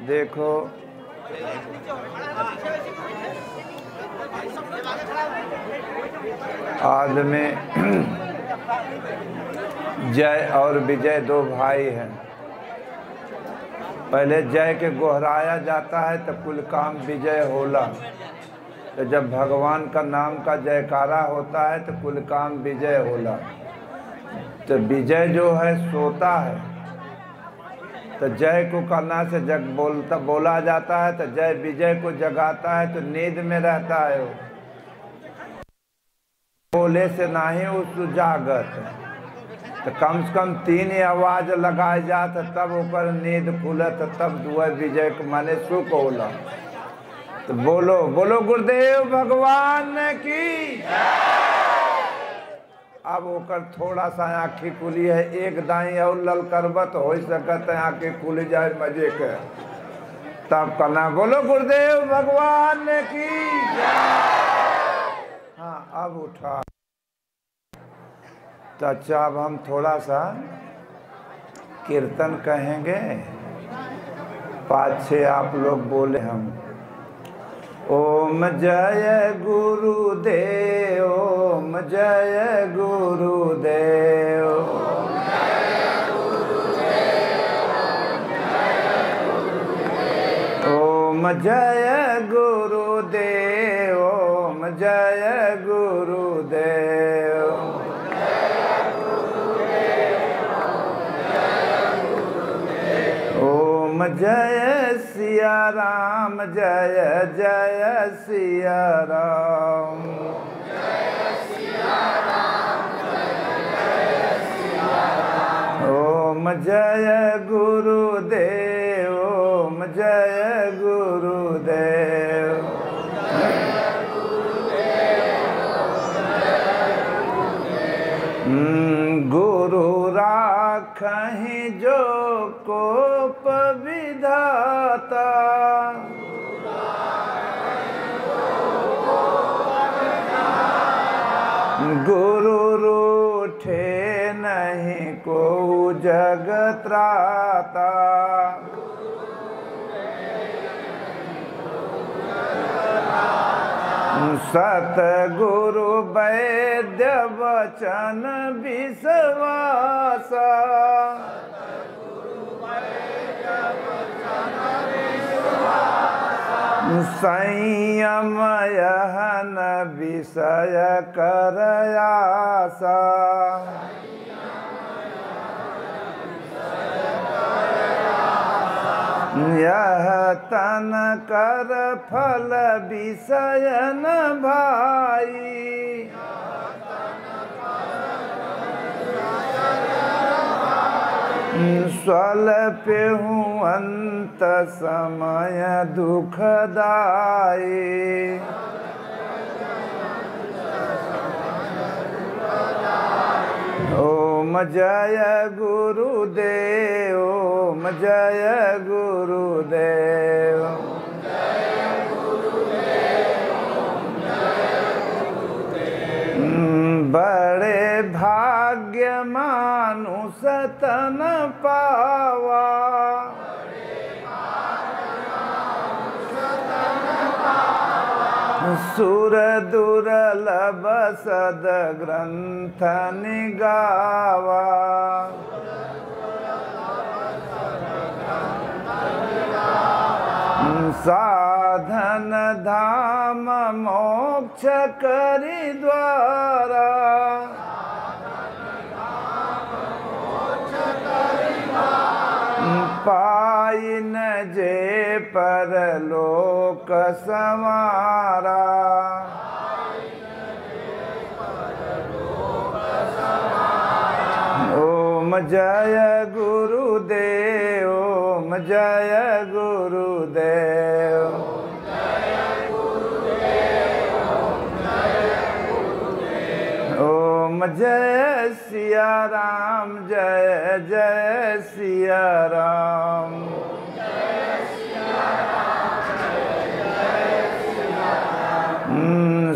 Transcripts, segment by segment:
देखो आदमी जय और विजय दो भाई हैं। पहले जय के गोहराया जाता है तो कुल काम विजय होला। तो जब भगवान का नाम का जयकारा होता है तो कुल काम विजय होला। तो विजय जो है सोता है, तो जय को करना से जग बोला जाता है। तो जय विजय को जगाता है, तो नींद में रहता है वो, बोले से नहीं उस जागत। तो कम से कम 3 आवाज लगाए जात तब ओकर नींद खुलत, तब दुआ विजय के माने सुख होला। तो बोलो बोलो गुरुदेव भगवान की। अब ओकर थोड़ा सा आँखी खुली है, एक दाई और लल करबत हो सकत है आँखी खुल जाए मजे के, तब कहना बोलो गुरुदेव भगवान की। हाँ अब उठा। तो अच्छा अब हम थोड़ा सा कीर्तन कहेंगे, पाछे आप लोग बोले हम। ओम जय गुरुदेव, ओम जय गुरुदेव, ओम जय गुरुदेव, ओम जय गुरुदेव। ओम जय सिया राम, जय जय सिया राम, ओम जय गुरुदेव, ओम जय गुरुदेव। गुरु राखहि जो कोप विधाता, गुरु रूठे नहीं को जगत त्राता। सतगुरु वैद्य वचन विश्वासा, संयम यहन विषय कर आसा। यह तन कर फल विषय न भाई, स्वल्प हूँ अंत समय दुखदाई। ओम जय गुरुदेव, ओम जय गुरुदेव, बड़े भाग्य मानुष तन पावा, सुर दुर्लभ सद ग्रंथ निगावा। साधन धाम मोक्ष करी द्वारा, पाई न जे परलोक समारा। ओम जय गुरुदेव, ओम जय गुरुदेव। ओम जय सिया राम, जय जय सिया राम।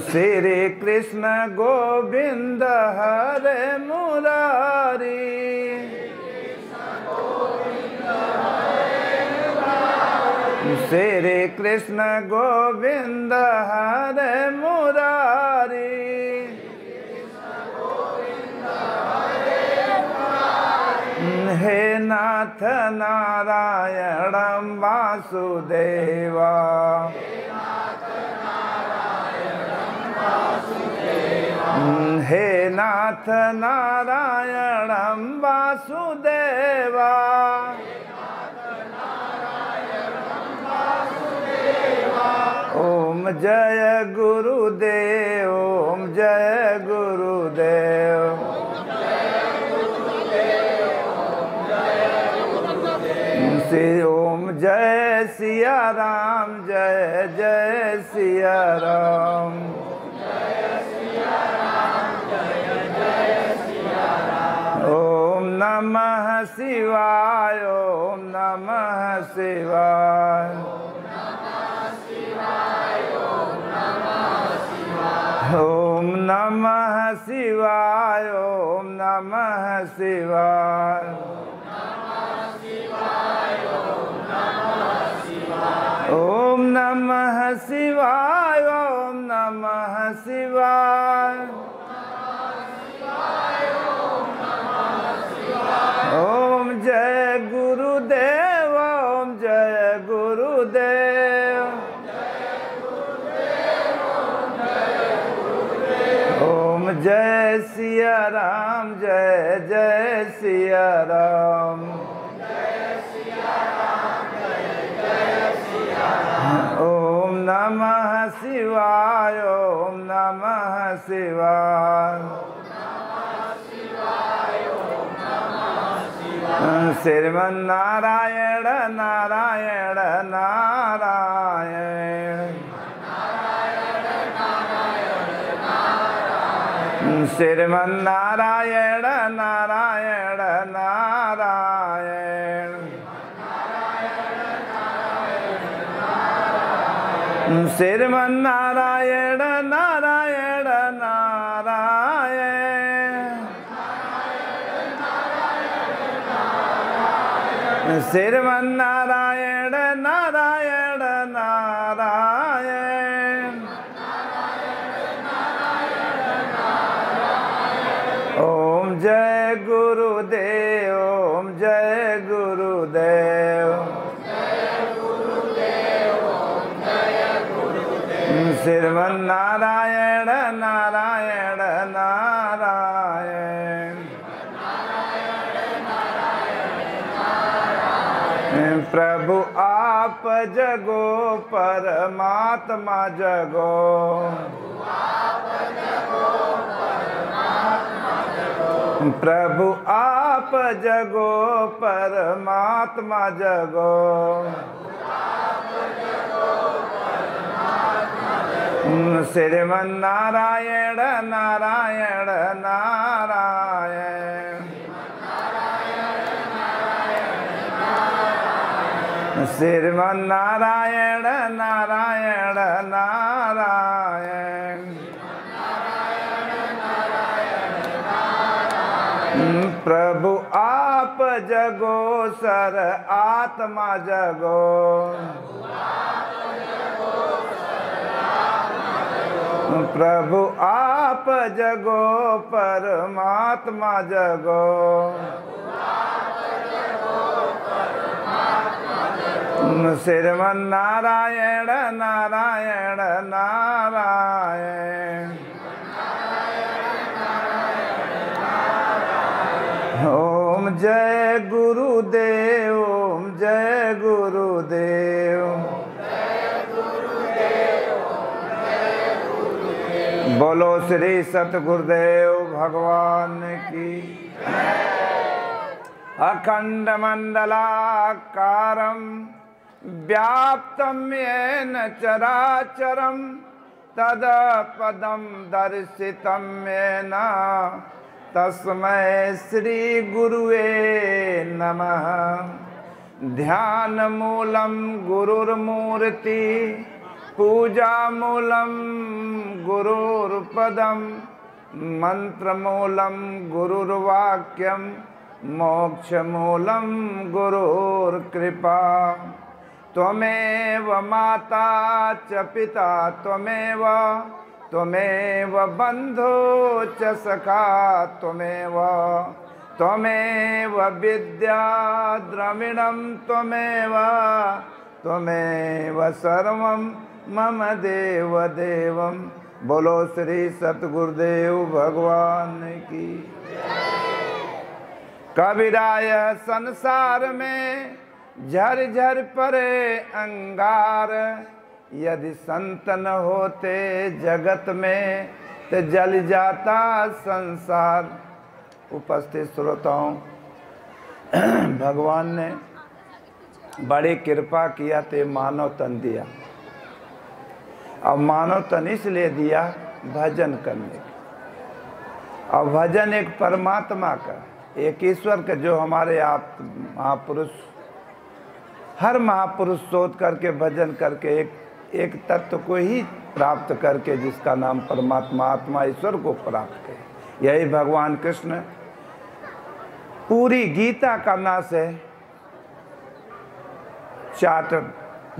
श्री कृष्ण गोविंद हरे मुरारी, श्री कृष्ण गोविंद हरे मुरारी। हे नाथ नारायणं वासुदेवा, हे नाथ नारायणं वासुदेवा। ओम जय गुरुदेव, ओम जय गुरुदेव। ओम जय सिया राम, जय जय सिया राम। ओम नमः शिवाय, ओम नमः शिवाय। ओम नमः शिवाय, ओम नमः शिवाय। ओम नमः शिवाय, ओम नमः शिवाय। ओम जय गुरुदेव, ओम जय गुरुदेव। ओम जय सिया राम, जय जय सिया राम। ओम नमः शिवाय, ओम नमः शिवाय। श्रीमन्नारायण नारायण नारायण, श्रीमन्नारायण नारायण नारायण, श्रीमन्नारायण नारायण नारायण, श्रीमन्नारायण नारायण नारायण। ओम जय गुरुदेव, ओम जय गुरुदेव। श्रीमन्नारायण नारायण नारायण, प्रभु आप जगो परमात्मा जगो, प्रभु आप जगो परमात्मा जगो। श्रीमन्नारायण नारायण नारायण, श्रीमन्नारायण नारायण नारायण, प्रभु आप जगो सर आत्मा जगो, प्रभु आप जगो परमात्मा जगो। श्रीमन नारायण नारायण नारायण। ओम जय गुरुदेव, ओम जय गुरुदेव। बोलो श्री सतगुरुदेव भगवान की। अखंड मंडलाकारं व्याप्तं येन चराचरं तत्पदं दर्शितं येन तस्मै श्री गुरुवे नमः। ध्यानमूलं गुरुर्मूर्ति पूजामूलं गुरुर्पदं मंत्रमूलं गुरुर्वाक्यं मोक्षमूलं गुरुर्कृपा। त्वमेव माता च पिता त्वमेव बन्धो च सखा त्वमेव विद्या द्रविणं त्वमेव सर्वं मम देव देवं। बोलो श्री सतगुरुदेव भगवान की। कबीराय संसार में झर झर परे अंगार, यदि संत न होते जगत में तो जल जाता संसार। उपस्थित श्रोताओं, भगवान ने बड़ी कृपा किया तो मानव तन दिया। और मानव तन इसलिए दिया भजन करने का। और भजन एक परमात्मा का, एक ईश्वर का, जो हमारे आप महापुरुष, हर महापुरुष शोध करके भजन करके एक तत्व को ही प्राप्त करके, जिसका नाम परमात्मा आत्मा ईश्वर को प्राप्त किया। यही भगवान कृष्ण पूरी गीता करना से चार्ट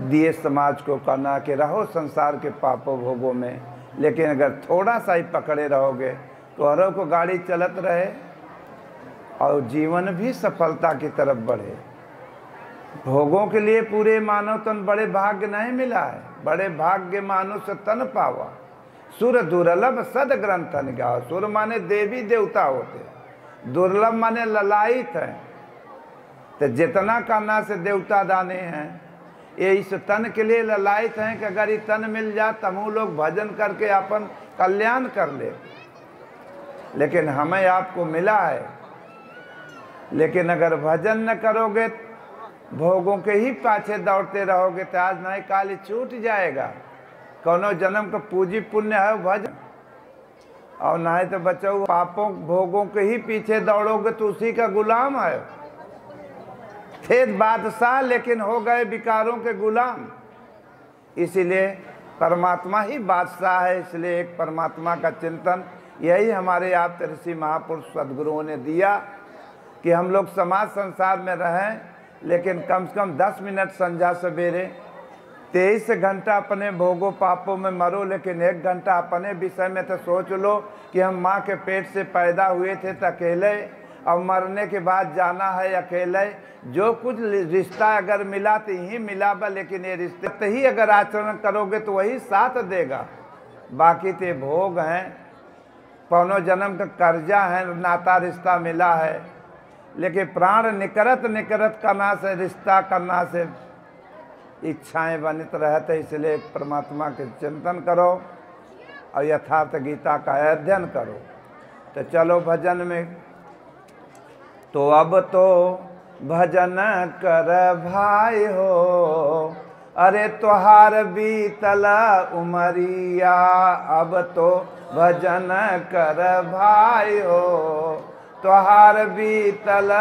दिए समाज को, करना कि रहो संसार के पापों भोगों में, लेकिन अगर थोड़ा सा ही पकड़े रहोगे तो हरों को गाड़ी चलत रहे और जीवन भी सफलता की तरफ बढ़े। भोगों के लिए पूरे मानव तन बड़े भाग्य नहीं मिला है। बड़े भाग्य मानुष तन पावा, सुर दुर्लभ सद ग्रंथन गाओ। सुर माने देवी देवता होते, दुर्लभ माने ललायित है। तो जितना करना से देवता दाने हैं, ये इस तन के लिए ललायित हैं कि अगर ये तन मिल जाए तब हम लोग भजन करके अपन कल्याण कर ले। लेकिन हमें आपको मिला है, लेकिन अगर भजन न करोगे, भोगों के ही पाछे दौड़ते रहोगे तो आज नहीं काल छूट जाएगा। कौनो जन्म का पूंजी पुण्य है भजन, और नहीं तो बचाओ पापों भोगों के ही पीछे दौड़ोगे तो उसी का गुलाम है। थे बादशाह लेकिन हो गए विकारों के गुलाम। इसीलिए परमात्मा ही बादशाह है। इसलिए एक परमात्मा का चिंतन, यही हमारे आप ऋषि महापुरुष सद्गुरुओं ने दिया कि हम लोग समाज संसार में रहें, लेकिन कम से कम 10 मिनट संध्या सवेरे, 23 घंटा अपने भोगों पापों में मरो, लेकिन 1 घंटा अपने विषय में तो सोच लो कि हम माँ के पेट से पैदा हुए थे तो अकेले, और मरने के बाद जाना है अकेले। जो कुछ रिश्ता अगर मिला तो यही मिला बा, लेकिन ये रिश्ते ही अगर आचरण करोगे तो वही साथ देगा। बाकी तो भोग हैं, पौनो जन्म का कर्जा है, नाता रिश्ता मिला है, लेकिन प्राण निकरत करना से, रिश्ता करना से इच्छाएं बनित रहते। इसलिए परमात्मा के चिंतन करो और यथार्थ गीता का अध्ययन करो। तो चलो भजन में। तो अब तो भजन कर भाई हो, अरे तोहार बीतल उमरिया। अब तो भजन कर भाई हो, तोहार बीतल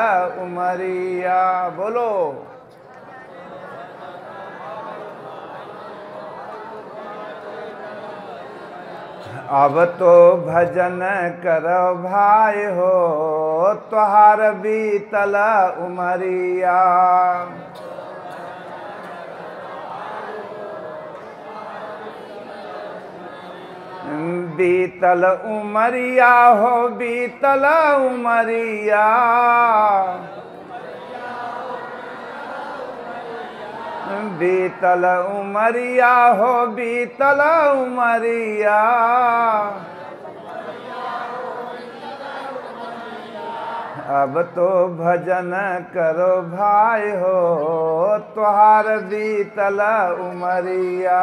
उमरिया। बोलो अब तो भजन करो भाई हो, तोहार बीतल उमरिया। बीतल उमरिया हो, बीतल उमरिया। बीतल उमरिया हो बीतल उमरिया, अब तो भजन करो भाई हो त्योहार बीतल उमरिया।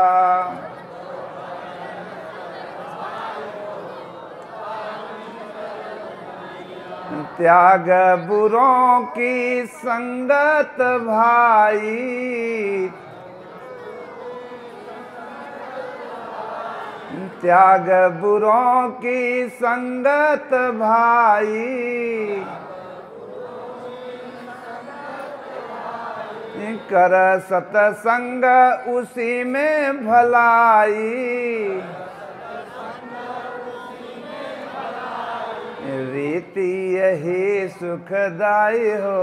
त्याग बुरों की संगत भाई, त्याग बुरों की संगत भाई, कर सतसंग उसी में भलाई, रीति यही सुखदाई हो,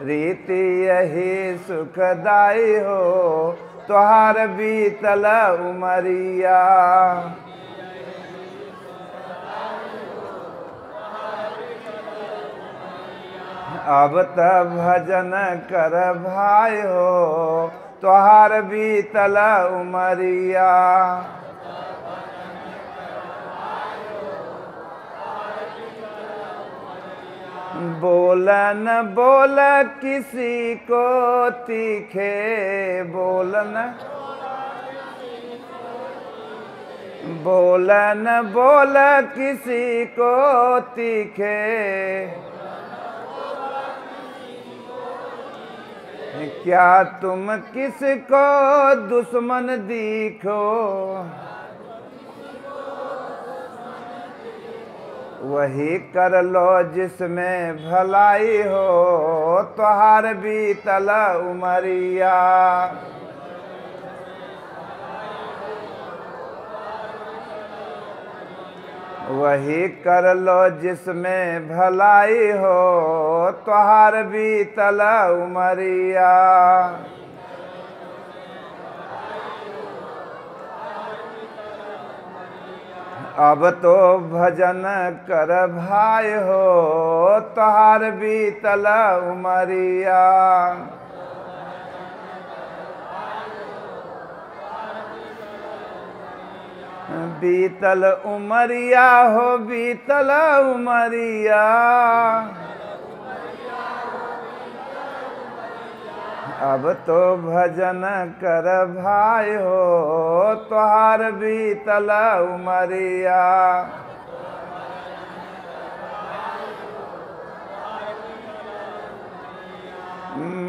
रीति यही सुखदाई हो त्योहार बीतल उमरिया। अब तब भजन कर भाई हो त्योहार बीतल उमरिया। बोलन बोल किसी को तीखे, बोलन बोलन बोल किसी को तीखे, क्या तुम किसको दुश्मन दिखो, वही कर लो जिसमें भलाई हो त्योहार बीतल उमरिया। वही कर लो जिसमें भलाई हो त्योहार बीतल उमरिया। अब तो भजन कर भाई हो त्योहार बीतल उमरिया। बीतल उमरिया हो बीतल उमरिया, अब तो भजन कर भाई हो त्योहार बीतल उमरिया।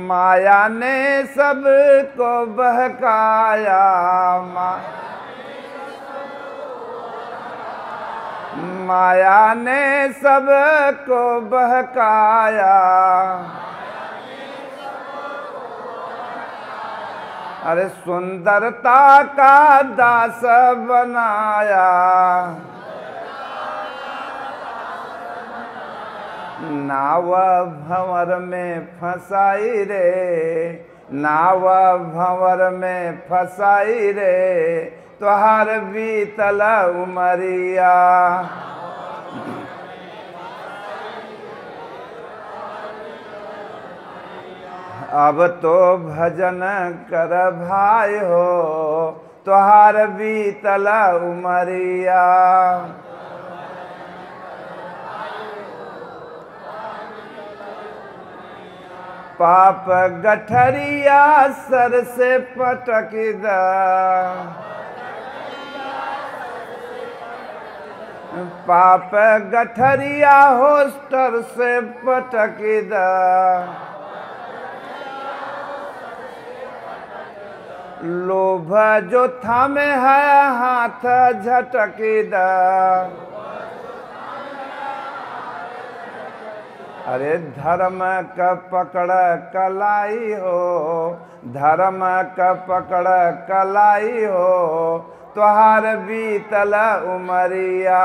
माया ने सबको बहकाया, माया ने सबको बहकाया, अरे सुंदरता का दास बनाया, नाव भंवर में फंसाई रे, नाव भंवर में फंसाई रे त्योहार बीतल उमरिया। अब तो भजन कर भाई हो त्योहार बीतल उमरिया। पाप गठरिया सर से पटक दा, पाप गठरिया होस्टर से पटक दा, लोभ जो थामे है हाथ झटक दा, अरे धर्म का पकड़ कलाई हो, धर्म का पकड़ कलाई हो त्योहार बीतल उमरिया।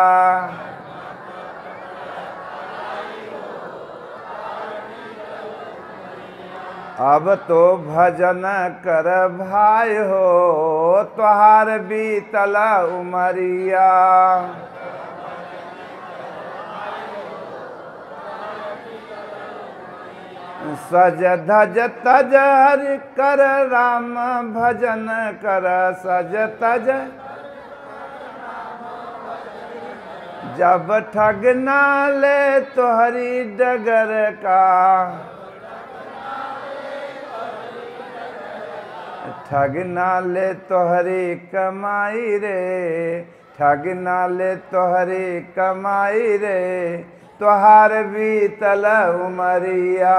अब तो भजन कर भाई हो त्योहार बीतल उमरिया। सज धज तज हरि कर राम भजन कर सज तज जब ठग ना ले तो हरि डगर का ठग ना ले तो हरि कमाई रे ठग ना ले तो हरि कमाई रे तोहार बीतल उमरिया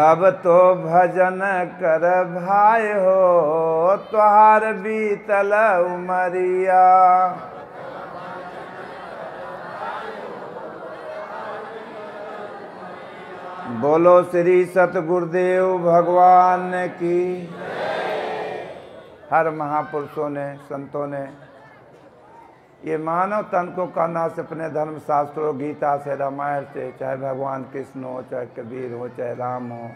अब तो भजन कर भाई हो तोहार बीतल उमरिया बोलो श्री सतगुरुदेव भगवान की। हर महापुरुषों ने संतों ने ये मानव तन को करना से अपने धर्म शास्त्रों गीता से रामायण से चाहे भगवान कृष्ण हो चाहे कबीर हो चाहे राम हो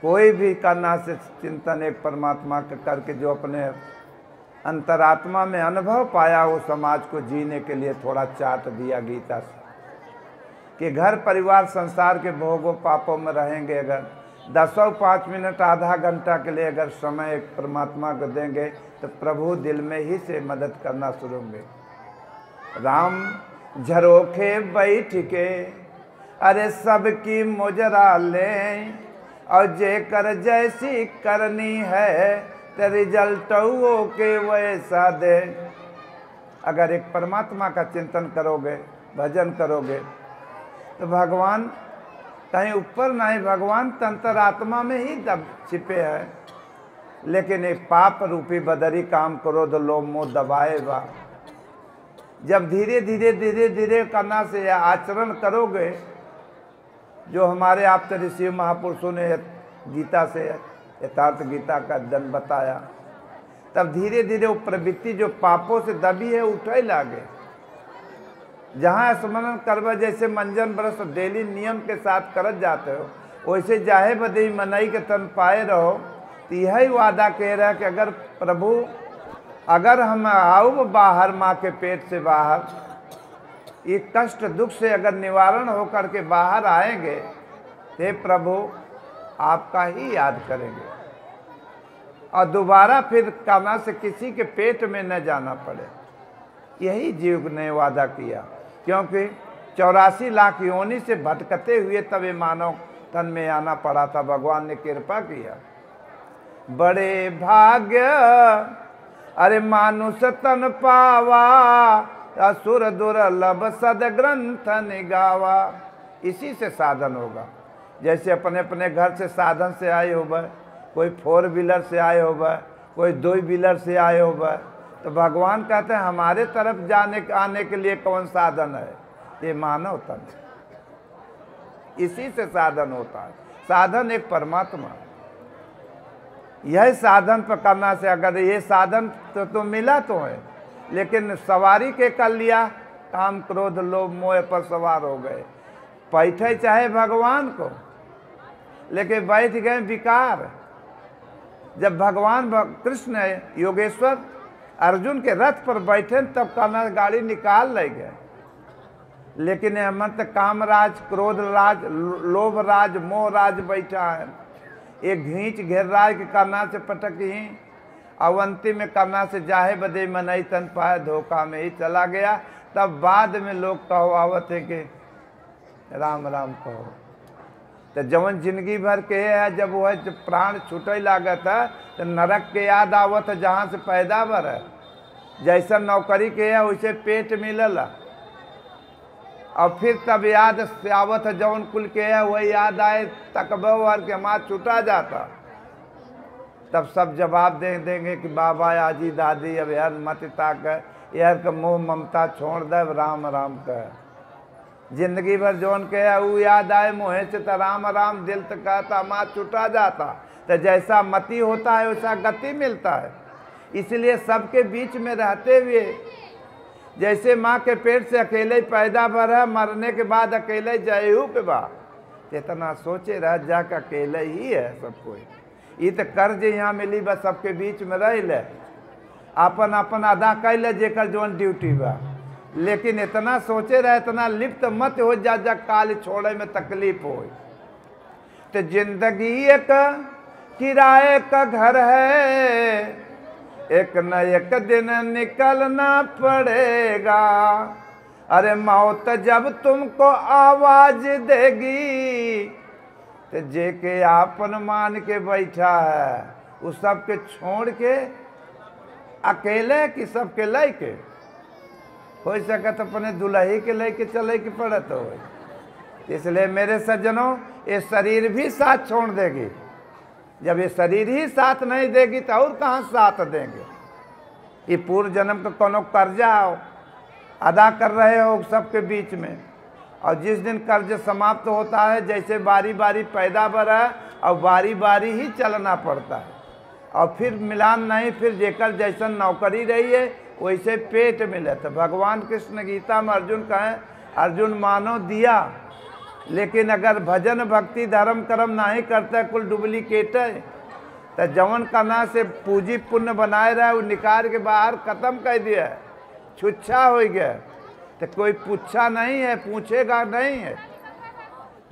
कोई भी करना से चिंतन एक परमात्मा का करके जो अपने अंतरात्मा में अनुभव पाया वो समाज को जीने के लिए थोड़ा चाट दिया गीता से कि घर परिवार संसार के भोगों पापों में रहेंगे अगर 10-5 मिनट आधा घंटा के लिए अगर समय एक परमात्मा को देंगे तो प्रभु दिल में ही से मदद करना शुरू होंगे। राम झरोखे बैठ के अरे सबकी मुजरा ले और जे कर जैसी करनी है तो रिजल्ट के वैसा दे। अगर एक परमात्मा का चिंतन करोगे भजन करोगे तो भगवान कहीं ऊपर नहीं भगवान अंतरात्मा में ही दब छिपे है। लेकिन एक पाप रूपी बदरी काम करो तो लोभ मोह दबाएगा। जब धीरे धीरे धीरे धीरे करना से आचरण करोगे जो हमारे आप ऋषि महापुरुषों ने गीता से यथार्थ गीता का दंड बताया तब धीरे धीरे वो प्रवृत्ति जो पापों से दबी है उठे लागे। जहाँ स्मरण करवा जैसे मंजन ब्रश डेली नियम के साथ करत जाते हो वैसे जाहे बदे मनई के तन पाए रहो। तो यही वादा कह रहा है कि अगर प्रभु अगर हम आओ बाहर माँ के पेट से बाहर ये कष्ट दुख से अगर निवारण होकर के बाहर आएंगे तो प्रभु आपका ही याद करेंगे और दोबारा फिर करना से किसी के पेट में न जाना पड़े। यही जीव ने वादा किया क्योंकि 84 लाख योनि से भटकते हुए तब ये मानव तन में आना पड़ा था। भगवान ने कृपा किया। बड़े भाग्य अरे मानुष तन पावा असुर दुर्लभ सदग्रंथ निगावा। इसी से साधन होगा। जैसे अपने अपने घर से साधन से आए हो कोई 4 व्हीलर से आए हो कोई 2 व्हीलर से आए हो तो भगवान कहते हैं हमारे तरफ जाने आने के लिए कौन साधन है? ये मानव तन। इसी से साधन होता है। साधन एक परमात्मा। यह साधन पर करना से अगर ये साधन तो मिला तो है लेकिन सवारी के कर लिया काम क्रोध लोभ मोह पर सवार हो गए। बैठे चाहे भगवान को लेकिन बैठ गए विकार। जब भगवान कृष्ण योगेश्वर अर्जुन के रथ पर बैठे तब कहना गाड़ी निकाल ले गए। लेकिन मत कामराज क्रोध राज लोभ राज मोह राज बैठा है। एक घींच घेर राज के करना से पटक ही अवंती में करना से जाहे बदे मनई तन पाए धोखा में ही चला गया। तब बाद में लोग कहो आवत है कि राम राम कहो। तो जवन जिंदगी भर के है जब वह प्राण छूटे लागत है तो नरक के याद आवत है जहाँ से पैदा भर है। जैसा नौकरी के है वैसे पेट मिलल और फिर तब याद से आवत है जवन कुल के है वही याद आए तकबो हर के माँ छूटा जाता। तब सब जवाब दे देंगे कि बाबा आजी दादी अब यार मत ताक यार का मोह ममता छोड़ दे राम राम कह। जिंदगी भर जौन के है वो याद आए मोहे से तो राम राम दिल तक कहता माँ छुटा जाता। तो जैसा मति होता है वैसा गति मिलता है। इसलिए सबके बीच में रहते हुए जैसे माँ के पेट से अकेले ही पैदा भर है मरने के बाद अकेले जयहू पे बात इतना सोचे रह जा के अकेले ही है सब कोई। ये तो कर्ज यहाँ मिली बस सबके बीच में रह ले अपन अपन अदा कर ले जेकर जौन ड्यूटी बा। लेकिन इतना सोचे रहे, इतना लिप्त मत हो जा जा काल छोड़े में तकलीफ हो। तो जिंदगी एक किराए का घर है, एक न एक दिन निकलना पड़ेगा। अरे मौत जब तुमको आवाज देगी, तो जे के आपन मान के बैठा है, उस सबके छोड़ के अकेले कि सबके लेके हो सकत अपने दुल्ही के लेके चले के पड़त हो। इसलिए मेरे सज्जनों, ये शरीर भी साथ छोड़ देगी। जब ये शरीर ही साथ नहीं देगी तो और कहाँ साथ देंगे। ये पूर्व जन्म का कोनो कर्जा हो, अदा कर रहे हो सबके बीच में, और जिस दिन कर्ज समाप्त होता है, जैसे बारी बारी पैदावार है और बारी बारी ही चलना पड़ता है, और फिर मिलान नहीं, फिर जेकर जैसन नौकरी रही है वैसे पेट मिले। तो भगवान कृष्ण गीता में अर्जुन कहें, अर्जुन मानो दिया, लेकिन अगर भजन भक्ति धर्म कर्म नहीं करता कुल डुप्लीकेट है। तो जवन करना से पूंजी पुण्य बनाए रहा वो निकाल के बाहर खत्म कर दिया, छुच्छा हो गया। तो कोई पूछा नहीं है, पूछेगा नहीं है।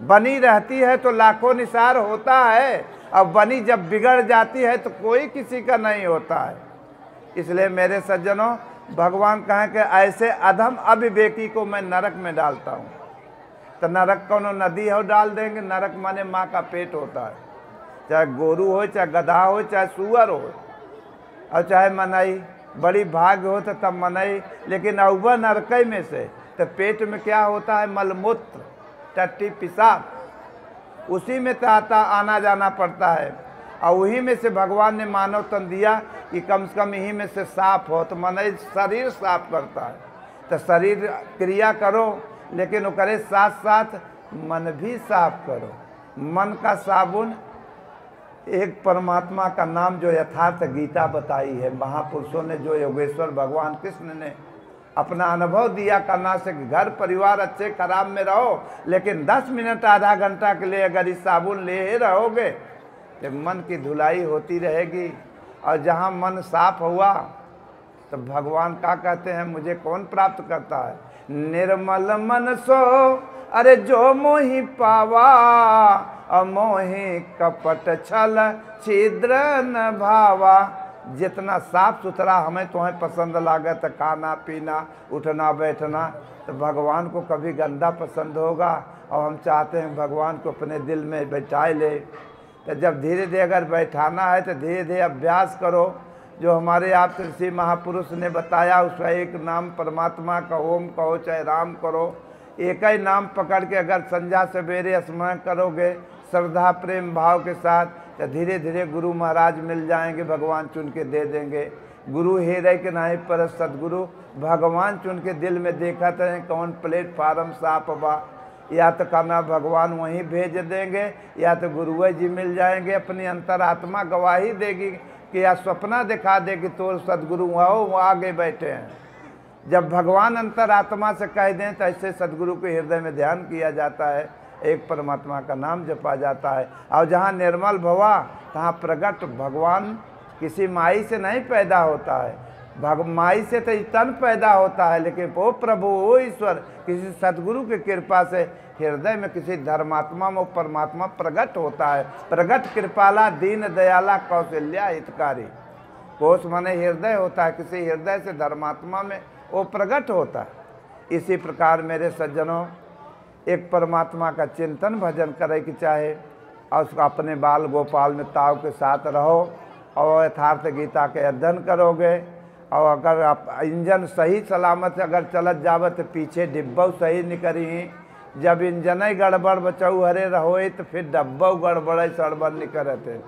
बनी रहती है तो लाखों निसार होता है, और बनी जब बिगड़ जाती है तो कोई किसी का नहीं होता है। इसलिए मेरे सज्जनों, भगवान कहें कि ऐसे अधम अविवेकी को मैं नरक में डालता हूँ। तो नरक कोनो नदी हो डाल देंगे। नरक माने माँ का पेट होता है, चाहे गोरू हो, चाहे गधा हो, चाहे सुअर हो, और चाहे मनई। बड़ी भाग्य हो तो तब मनई, लेकिन अव्वा नरकई में से। तो पेट में क्या होता है? मलमूत्र, टट्टी, पेशाब, उसी में तो आना जाना पड़ता है। और वहीं में से भगवान ने मानव तन दिया कि कम से कम यहीं में से साफ हो। तो मनई शरीर साफ करता है। तो शरीर क्रिया करो, लेकिन वो करे साथ साथ मन भी साफ करो। मन का साबुन एक परमात्मा का नाम जो यथार्थ गीता बताई है महापुरुषों ने, जो योगेश्वर भगवान कृष्ण ने अपना अनुभव दिया करना से घर परिवार अच्छे खराब में रहो, लेकिन 10 मिनट आधा घंटा के लिए अगर इस साबुन ले रहोगे तो मन की धुलाई होती रहेगी। और जहाँ मन साफ हुआ तो भगवान क्या कहते हैं, मुझे कौन प्राप्त करता है? निर्मल मन सो अरे जो मोहि पावा, अमोहि कपट छल छिद्र न भावा। जितना साफ सुथरा हमें तुम्हें पसंद लागत, खाना पीना उठना बैठना, तो भगवान को कभी गंदा पसंद होगा। और हम चाहते हैं भगवान को अपने दिल में बैठाए ले। तो जब धीरे धीरे अगर बैठाना है तो धीरे धीरे अभ्यास करो। जो हमारे आप ऋषि महापुरुष ने बताया, उसका एक नाम परमात्मा का ओम कहो चाहे राम करो, एक ही नाम पकड़ के अगर संध्या सवेरे स्मरण करोगे श्रद्धा प्रेम भाव के साथ, तो धीरे धीरे गुरु महाराज मिल जाएंगे, भगवान चुन के दे देंगे। गुरु हेरे के नाही पर सदगुरु, भगवान चुन के दिल में देखा तो कौन प्लेटफार्म साफ बा, या तो करना भगवान वहीं भेज देंगे, या तो गुरुए जी मिल जाएंगे। अपनी अंतरात्मा गवाही देगी कि या सपना दिखा देगी तो सदगुरु आओ वो आगे बैठे हैं। जब भगवान अंतरात्मा से कह दें तो ऐसे सदगुरु के हृदय में ध्यान किया जाता है, एक परमात्मा का नाम जपा जाता है। और जहाँ निर्मल भवा तहाँ प्रकट भगवान किसी माई से नहीं पैदा होता है। माई से तो तन पैदा होता है, लेकिन वो प्रभु वो ईश्वर किसी सदगुरु की कृपा से हृदय में किसी धर्मात्मा में परमात्मा प्रकट होता है। प्रकट कृपाला दीन दयाला कौशल्या हितकारी। कोश माने हृदय होता है, किसी हृदय से धर्मात्मा में वो प्रकट होता है। इसी प्रकार मेरे सज्जनों, एक परमात्मा का चिंतन भजन करे कि चाहे, और उसको अपने बाल गोपाल में ताव के साथ रहो, और यथार्थ गीता के अध्ययन करोगे। और अगर आप इंजन सही सलामत अगर चलत जावत तो पीछे डिब्बो सही निकरी। जब इंजन ही गड़बड़ बचाऊ हरे रहो तो फिर डब्बो गड़बड़ सड़बड़ निकलते।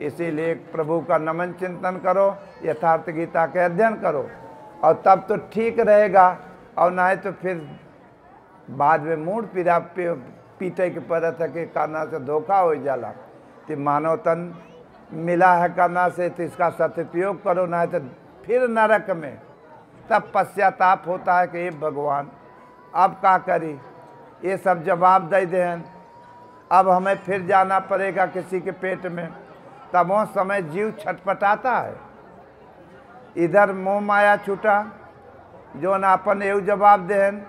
इसीलिए प्रभु का नमन चिंतन करो, यथार्थ गीता के अध्ययन करो, और तब तो ठीक रहेगा। और ना तो फिर बाद में मूड पीरा पीटे के पड़त है कि करना से धोखा हो जाला। तो मानव तन मिला है करना से, तो इसका सदुपयोग करो, ना तो फिर नरक में तब पश्चाताप होता है कि ये भगवान अब क्या करी, ये सब जवाब दे दें, अब हमें फिर जाना पड़ेगा किसी के पेट में। तब वो समय जीव छटपटाता है। इधर मोह माया छूटा, जो अपन एवं जवाब देहन,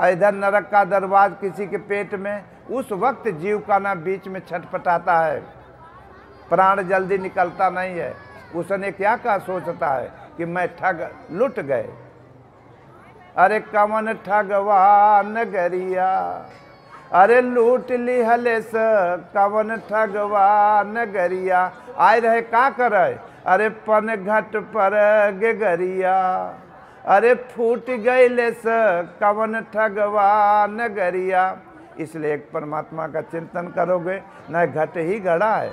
इधर नरक का दरवाज किसी के पेट में, उस वक्त जीव का ना बीच में छटपटाता है, प्राण जल्दी निकलता नहीं है। उसने क्या कहा सोचता है कि मैं ठग लुट गए। अरे कवन ठगवा नगरिया, अरे लूट ली हलेस कवन ठगवा नगरिया। आए रहे का करे, अरे पन घट पर गेगरिया, अरे फूट गईले स कवन ठगवा नगरिया। इसलिए एक परमात्मा का चिंतन करोगे, न घट ही घड़ा है,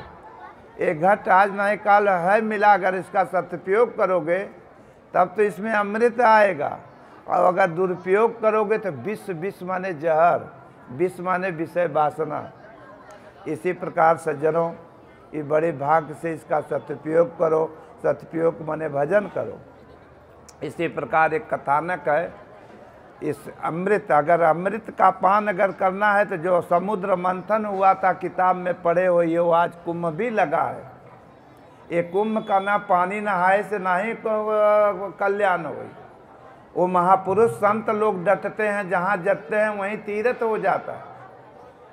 एक घट आज न काल है मिला, अगर इसका सदुपयोग करोगे तब तो इसमें अमृत आएगा, और अगर दुरुपयोग करोगे तो विष माने जहर, विष माने विषय वासना। इसी प्रकार सज्जनों, ये बड़े भाग से इसका सदुपयोग करो, सदुपयोग माने भजन करो। इसी प्रकार एक कथानक है, इस अमृत, अगर अमृत का पान अगर करना है तो जो समुद्र मंथन हुआ था किताब में पढ़े हो, ये आज कुंभ भी लगा है। ये कुंभ का ना पानी नहाए से ना ही कल्याण हो, वो महापुरुष संत लोग डटते हैं, जहाँ जटते हैं वहीं तीर्थ हो जाता है।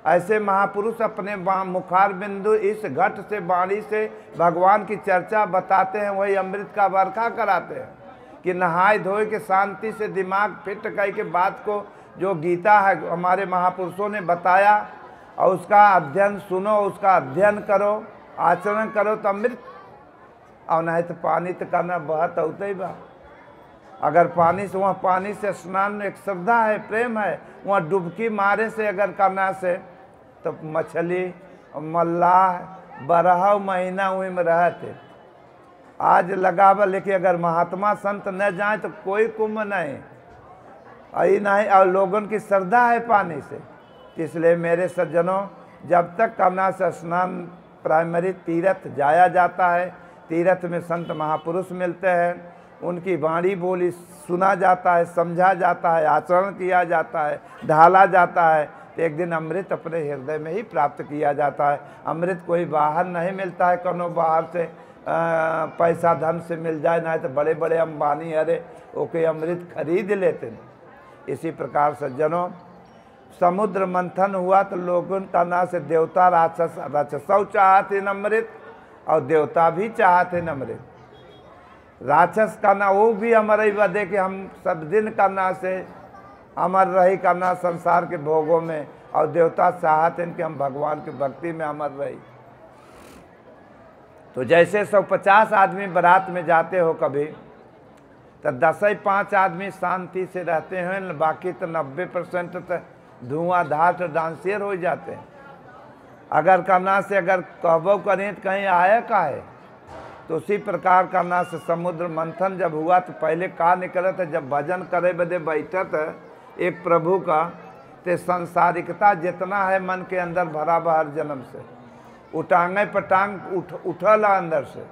ऐसे महापुरुष अपने मुखार बिंदु इस घट से, वाणी से भगवान की चर्चा बताते हैं, वही अमृत का बरखा कराते हैं कि नहाए धोए के शांति से दिमाग फिट कह के बात को, जो गीता है हमारे महापुरुषों ने बताया, और उसका अध्ययन सुनो, उसका अध्ययन करो, आचरण करो तो अमृत। और नहीं तो पानी तो करना बहुत होता ही बा। अगर पानी से, वहाँ पानी से स्नान एक श्रद्धा है, प्रेम है, वहाँ डुबकी मारे से अगर करना से तो मछली मल्लाह 12 महीना वहीं में रहते, आज लगावा। लेकिन अगर महात्मा संत न जाए तो कोई कुंभ नहीं, आई नहीं, और लोगों की श्रद्धा है पानी से। इसलिए मेरे सज्जनों, जब तक करना से स्नान, प्राइमरी तीर्थ जाया जाता है, तीर्थ में संत महापुरुष मिलते हैं, उनकी वाणी बोली सुना जाता है, समझा जाता है, आचरण किया जाता है, ढाला जाता है, तो एक दिन अमृत अपने हृदय में ही प्राप्त किया जाता है। अमृत कोई बाहर नहीं मिलता है, कोनो बाहर से पैसा धन से मिल जाए, ना तो बड़े बड़े अंबानी अरे ओके अमृत खरीद लेते हैं। इसी प्रकार सज्जनों, समुद्र मंथन हुआ तो लोगों का ना से देवता राक्षस, राक्षसौ चाहते न अमृत, और देवता भी चाहते न अमृत। राक्षस का ना वो भी अमर ही बदे कि हम सब दिन करना से अमर रही करना संसार के भोगों में, और देवता चाहते हैं कि हम भगवान की भक्ति में अमर रही। तो जैसे 150 आदमी बारात में जाते हो कभी, तो 10-5 आदमी शांति से रहते हैं, बाकी तो 90% तो धुआंधार डांसियर हो जाते हैं। अगर करना से अगर कहबो करें तो कहीं आया का है, तो उसी प्रकार करना से समुद्र मंथन जब हुआ तो पहले कहा निकला था, जब भजन करे बदे बैठा था एक प्रभु का, तो संसारिकता जितना है मन के अंदर भरा बहर जन्म से, उटांगे पटांग उठल अंदर से,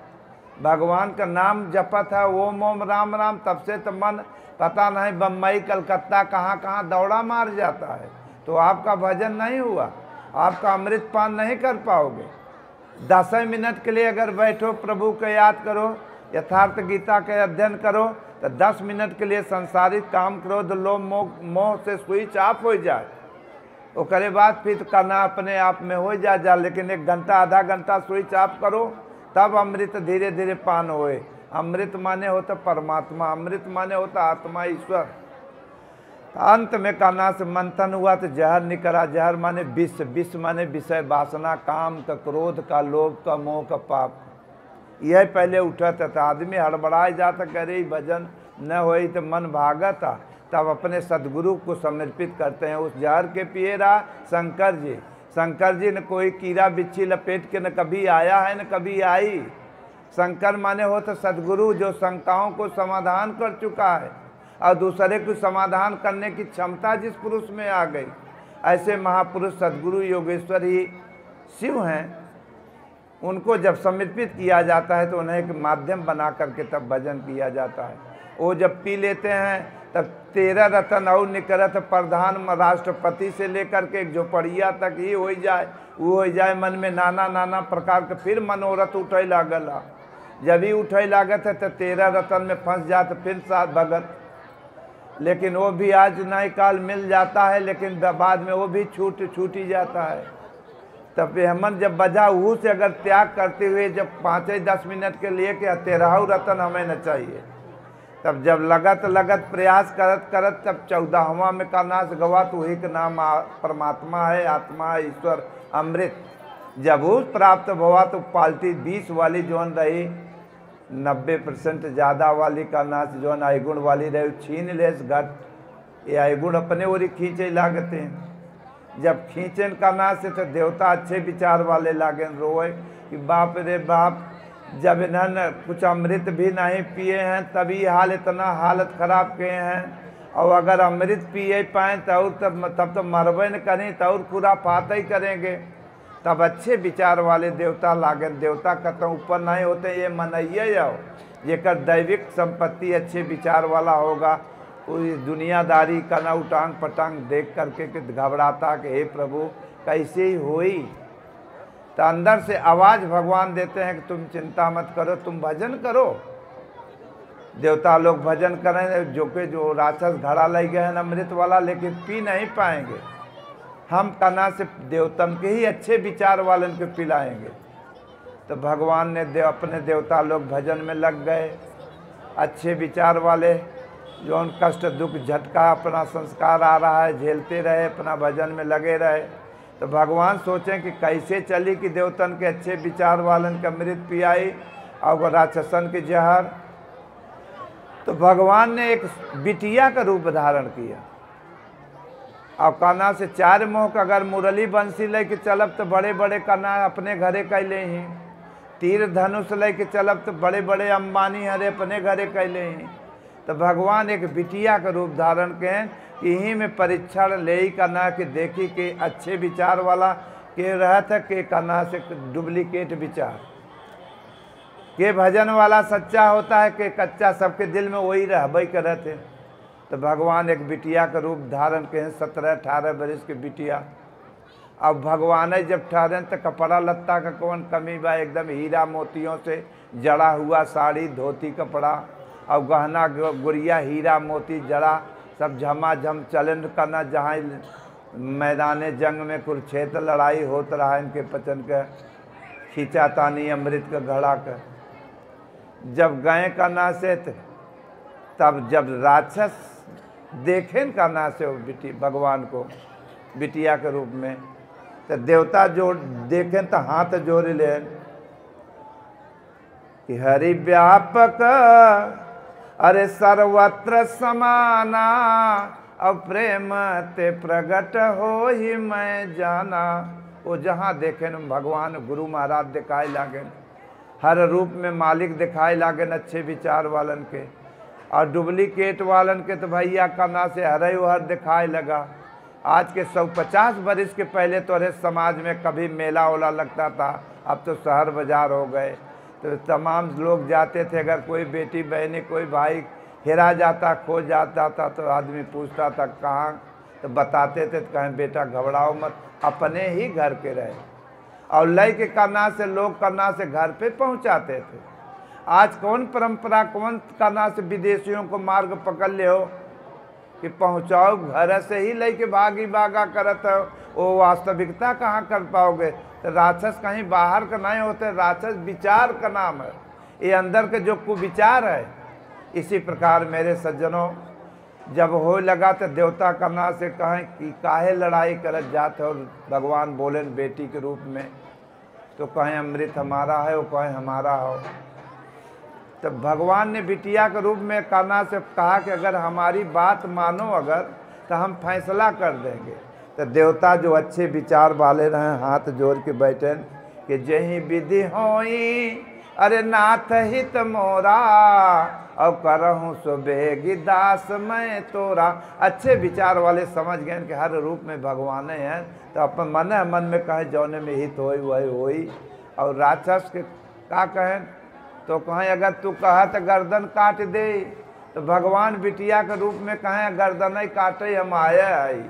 भगवान का नाम जपत है, ओम ओम राम राम, तब से तो मन पता नहीं बम्बई कलकत्ता कहाँ कहाँ दौड़ा मार जाता है। तो आपका भजन नहीं हुआ, आपका अमृत पान नहीं कर पाओगे। 10 मिनट के लिए अगर बैठो, प्रभु को याद करो, यथार्थ गीता के अध्ययन करो, तो 10 मिनट के लिए संसारिक काम क्रोध लोभ मोह से स्विच ऑफ हो जाए, वो करे बाद फिर करना अपने आप में हो जा। लेकिन 1 घंटा आधा घंटा स्विच ऑफ करो, तब अमृत धीरे धीरे पान होए। अमृत माने होता परमात्मा, अमृत माने होता आत्मा ईश्वर। अंत में करना से मंथन हुआ तो जहर निकला। जहर माने विष, विष माने विषय वासना, काम का, क्रोध का, लोभ का, मोह का, पाप। यह पहले उठा था। आदमी हड़बड़ाए जाता, कह रही भजन न होई तो मन भागता, तब अपने सदगुरु को समर्पित करते हैं। उस जहर के पिए रहा शंकर जी। शंकर जी ने कोई कीड़ा बिच्छी लपेट के न कभी आया है न कभी आई। शंकर माने हो तो सदगुरु, जो शंकाओं को समाधान कर चुका है और दूसरे को समाधान करने की क्षमता जिस पुरुष में आ गई। ऐसे महापुरुष सदगुरु योगेश्वर ही शिव हैं। उनको जब समर्पित किया जाता है तो उन्हें एक माध्यम बना करके तब भजन किया जाता है। वो जब पी लेते हैं तब 13 रतन और निकलत, प्रधान राष्ट्रपति से लेकर के झोपड़िया तक ही हो जाए, वो हो जाए। मन में नाना नाना प्रकार के फिर मनोरथ उठे लागल। जब ही उठे लागत है तो 13 रतन में फंस जात, फिर साथ भगत। लेकिन वो भी आज नए काल मिल जाता है, लेकिन बाद में वो भी छूट ही जाता है। तब हमन जब बजा ऊ से अगर त्याग करते हुए जब 5-10 मिनट के लिए कि तेरहु रतन हमें न चाहिए, तब जब लगत प्रयास करत करत तब 14वां में का नाश गवा तो वही का नाम परमात्मा है, आत्मा है, ईश्वर, अमृत। जब उस प्राप्त हुआ तो पाल्टी 20 वाली जोन रही 90% ज़्यादा वाली का नाश जोन अवगुण वाली रही छीन लेस घट। ये अवगुण अपने ओरी खींचे लागते हैं। जब खींचन का नाश से तो देवता अच्छे विचार वाले लागे रोए कि बाप रे बाप, जब इन्होंने कुछ अमृत भी नहीं पिए हैं तभी हाल इतना हालत खराब किए हैं, और अगर अमृत पिए पाएँ तो तब तो मरबे न करें तो और पूरा फात ही करेंगे। तब अच्छे विचार वाले देवता लागे। देवता कतों ऊपर नहीं होते, ये मनइए जाओ जेकर दैविक संपत्ति अच्छे विचार वाला होगा, पूरी दुनियादारी का ना उटांग पटांग देख करके कि घबराता कि हे प्रभु कैसे ही होई। तो अंदर से आवाज़ भगवान देते हैं कि तुम चिंता मत करो, तुम भजन करो। देवता लोग भजन करें, जो राक्षस घड़ा ले गए हैं अमृत वाला, लेकिन पी नहीं पाएंगे। हम कना से देवतन के ही अच्छे विचार वालन के पिलाएंगे। तो भगवान ने अपने देवता लोग भजन में लग गए। अच्छे विचार वाले जो उन कष्ट दुख झटका अपना संस्कार आ रहा है झेलते रहे, अपना भजन में लगे रहे। तो भगवान सोचें कि कैसे चली कि देवतन के अच्छे विचार वालन के अमृत पियाई और राक्षसन के जहर। तो भगवान ने एक बिटिया का रूप धारण किया और काना से 4 मोह का अगर मुरली बंसी लेके चलब तो बड़े बड़े काना अपने घरे कैले ही, तीर धनुष लेके चलब तो बड़े बड़े अंबानी हरे अपने घरे कैले ही। तो भगवान एक बिटिया का रूप धारण के यहीं में परीक्षण ले ही करना कि देखी कि अच्छे विचार वाला के रहत है के करना से डुप्लीकेट विचार के भजन वाला सच्चा होता है कि कच्चा, सबके दिल में वही रहबई करत है। तो भगवान एक बिटिया का रूप धारण के 17-18 वर्ष की बिटिया। अब भगवान जब ठहरे तो कपड़ा लत्ता का कौन कमी बा, एकदम हीरा मोतियों से जड़ा हुआ साड़ी धोती कपड़ा और गहना गुड़िया हीरा मोती जड़ा सब झमाझम चलन करना। जहाँ मैदान जंग में कुरुक्षेत्र लड़ाई होत रहा इनके पचन का खींचा तानी अमृत का घड़ा का। जब गए करना से तब जब राक्षस देखें करना से बिटी भगवान को बिटिया के रूप में, तो देवता जो देखें तो हाथ जोड़ ले कि हरि व्यापक अरे सर्वत्र समाना, अब प्रेम ते प्रगट हो ही मैं जाना। वो जहाँ देखें भगवान गुरु महाराज दिखाए लागेन, हर रूप में मालिक दिखाए लागेन अच्छे विचार वालन के। और डुप्लीकेट वालन के तो भैया कना से हर हर दिखाए लगा। आज के 150 वर्ष के पहले तो अरे समाज में कभी मेला ओला लगता था, अब तो शहर बाजार हो गए। तो तमाम लोग जाते थे, अगर कोई बेटी बहनी कोई भाई हेरा जाता खो जाता था तो आदमी पूछता था कहाँ, तो बताते थे तो कहें बेटा घबराओ मत, अपने ही घर के रहे। और लय के करना से लोग करना से घर पे पहुँचाते थे। आज कौन परंपरा कौन करना से विदेशियों को मार्ग पकड़ ले हो कि पहुँचाओ, घर से ही लेके भागी भागा करत हो, वो वास्तविकता कहाँ कर पाओगे। तो राक्षस कहीं बाहर का नहीं होते, राक्षस विचार का नाम है, ये अंदर के जो कुविचार है। इसी प्रकार मेरे सज्जनों जब हो लगा तो देवता करना से कहें कि काहे लड़ाई करत जाते हो। भगवान बोले बेटी के रूप में, तो कहें अमृत हमारा है, वो कहें हमारा हो। तो भगवान ने बिटिया के रूप में करना से कहा कि अगर हमारी बात मानो अगर तो हम फैसला कर देंगे। तो देवता जो अच्छे विचार वाले रहे हाथ जोड़ के बैठे कि जही विधि होई अरे नाथ हित मोरा, और करहूँ सुबेगी दास मैं तोरा। अच्छे विचार वाले समझ गए कि हर रूप में भगवान हैं, तो अपन मन में कहे जौने में हित होई वही होई। और राक्षस के का कहें तो कहें अगर तू कहा तो गर्दन काट दे, तो भगवान बिटिया के रूप में कहें गर्दन ही काटे हम आए आई,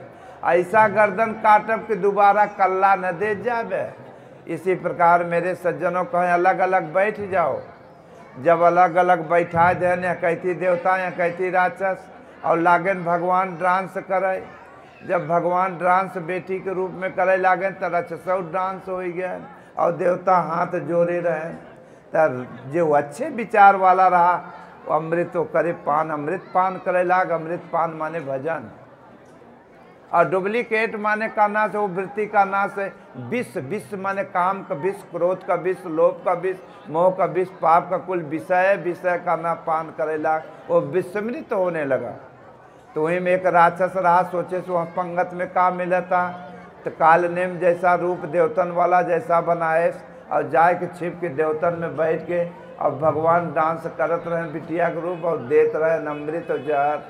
ऐसा गर्दन काटब कि दोबारा कल्ला न दे जावे। इसी प्रकार मेरे सज्जनों कहें अलग अलग बैठ जाओ। जब अलग अलग बैठा दे, या कहती देवता या कहती राक्षस, और लागन भगवान डांस करे। जब भगवान डांस बेटी के रूप में करे लागन तो राक्षसौ डांस हो गया और देवता हाथ जोड़े रहे। तो जो अच्छे विचार वाला रहा वो अमृत तो करे पान, अमृत पान करे लाग। अमृत पान माने भजन, और डुप्लीकेट माने का नाश, वो वृत्ति का नाश है। विष, विष माने काम का विष, क्रोध का विष, लोभ का विष, मोह का विष, पाप का कुल विषय, विषय का ना पान करे लाग, वो विस्मृत होने लगा। तो वहीं में एक राक्षस रहा, सोचे सो वहाँ पंगत में का मिला था, तो काल नेम जैसा रूप देवतन वाला जैसा बनाए और जाए के छिप के देवतन में बैठ के और भगवान डांस करत रहे बिटिया के रूप और देते रहे अमृत और जहर।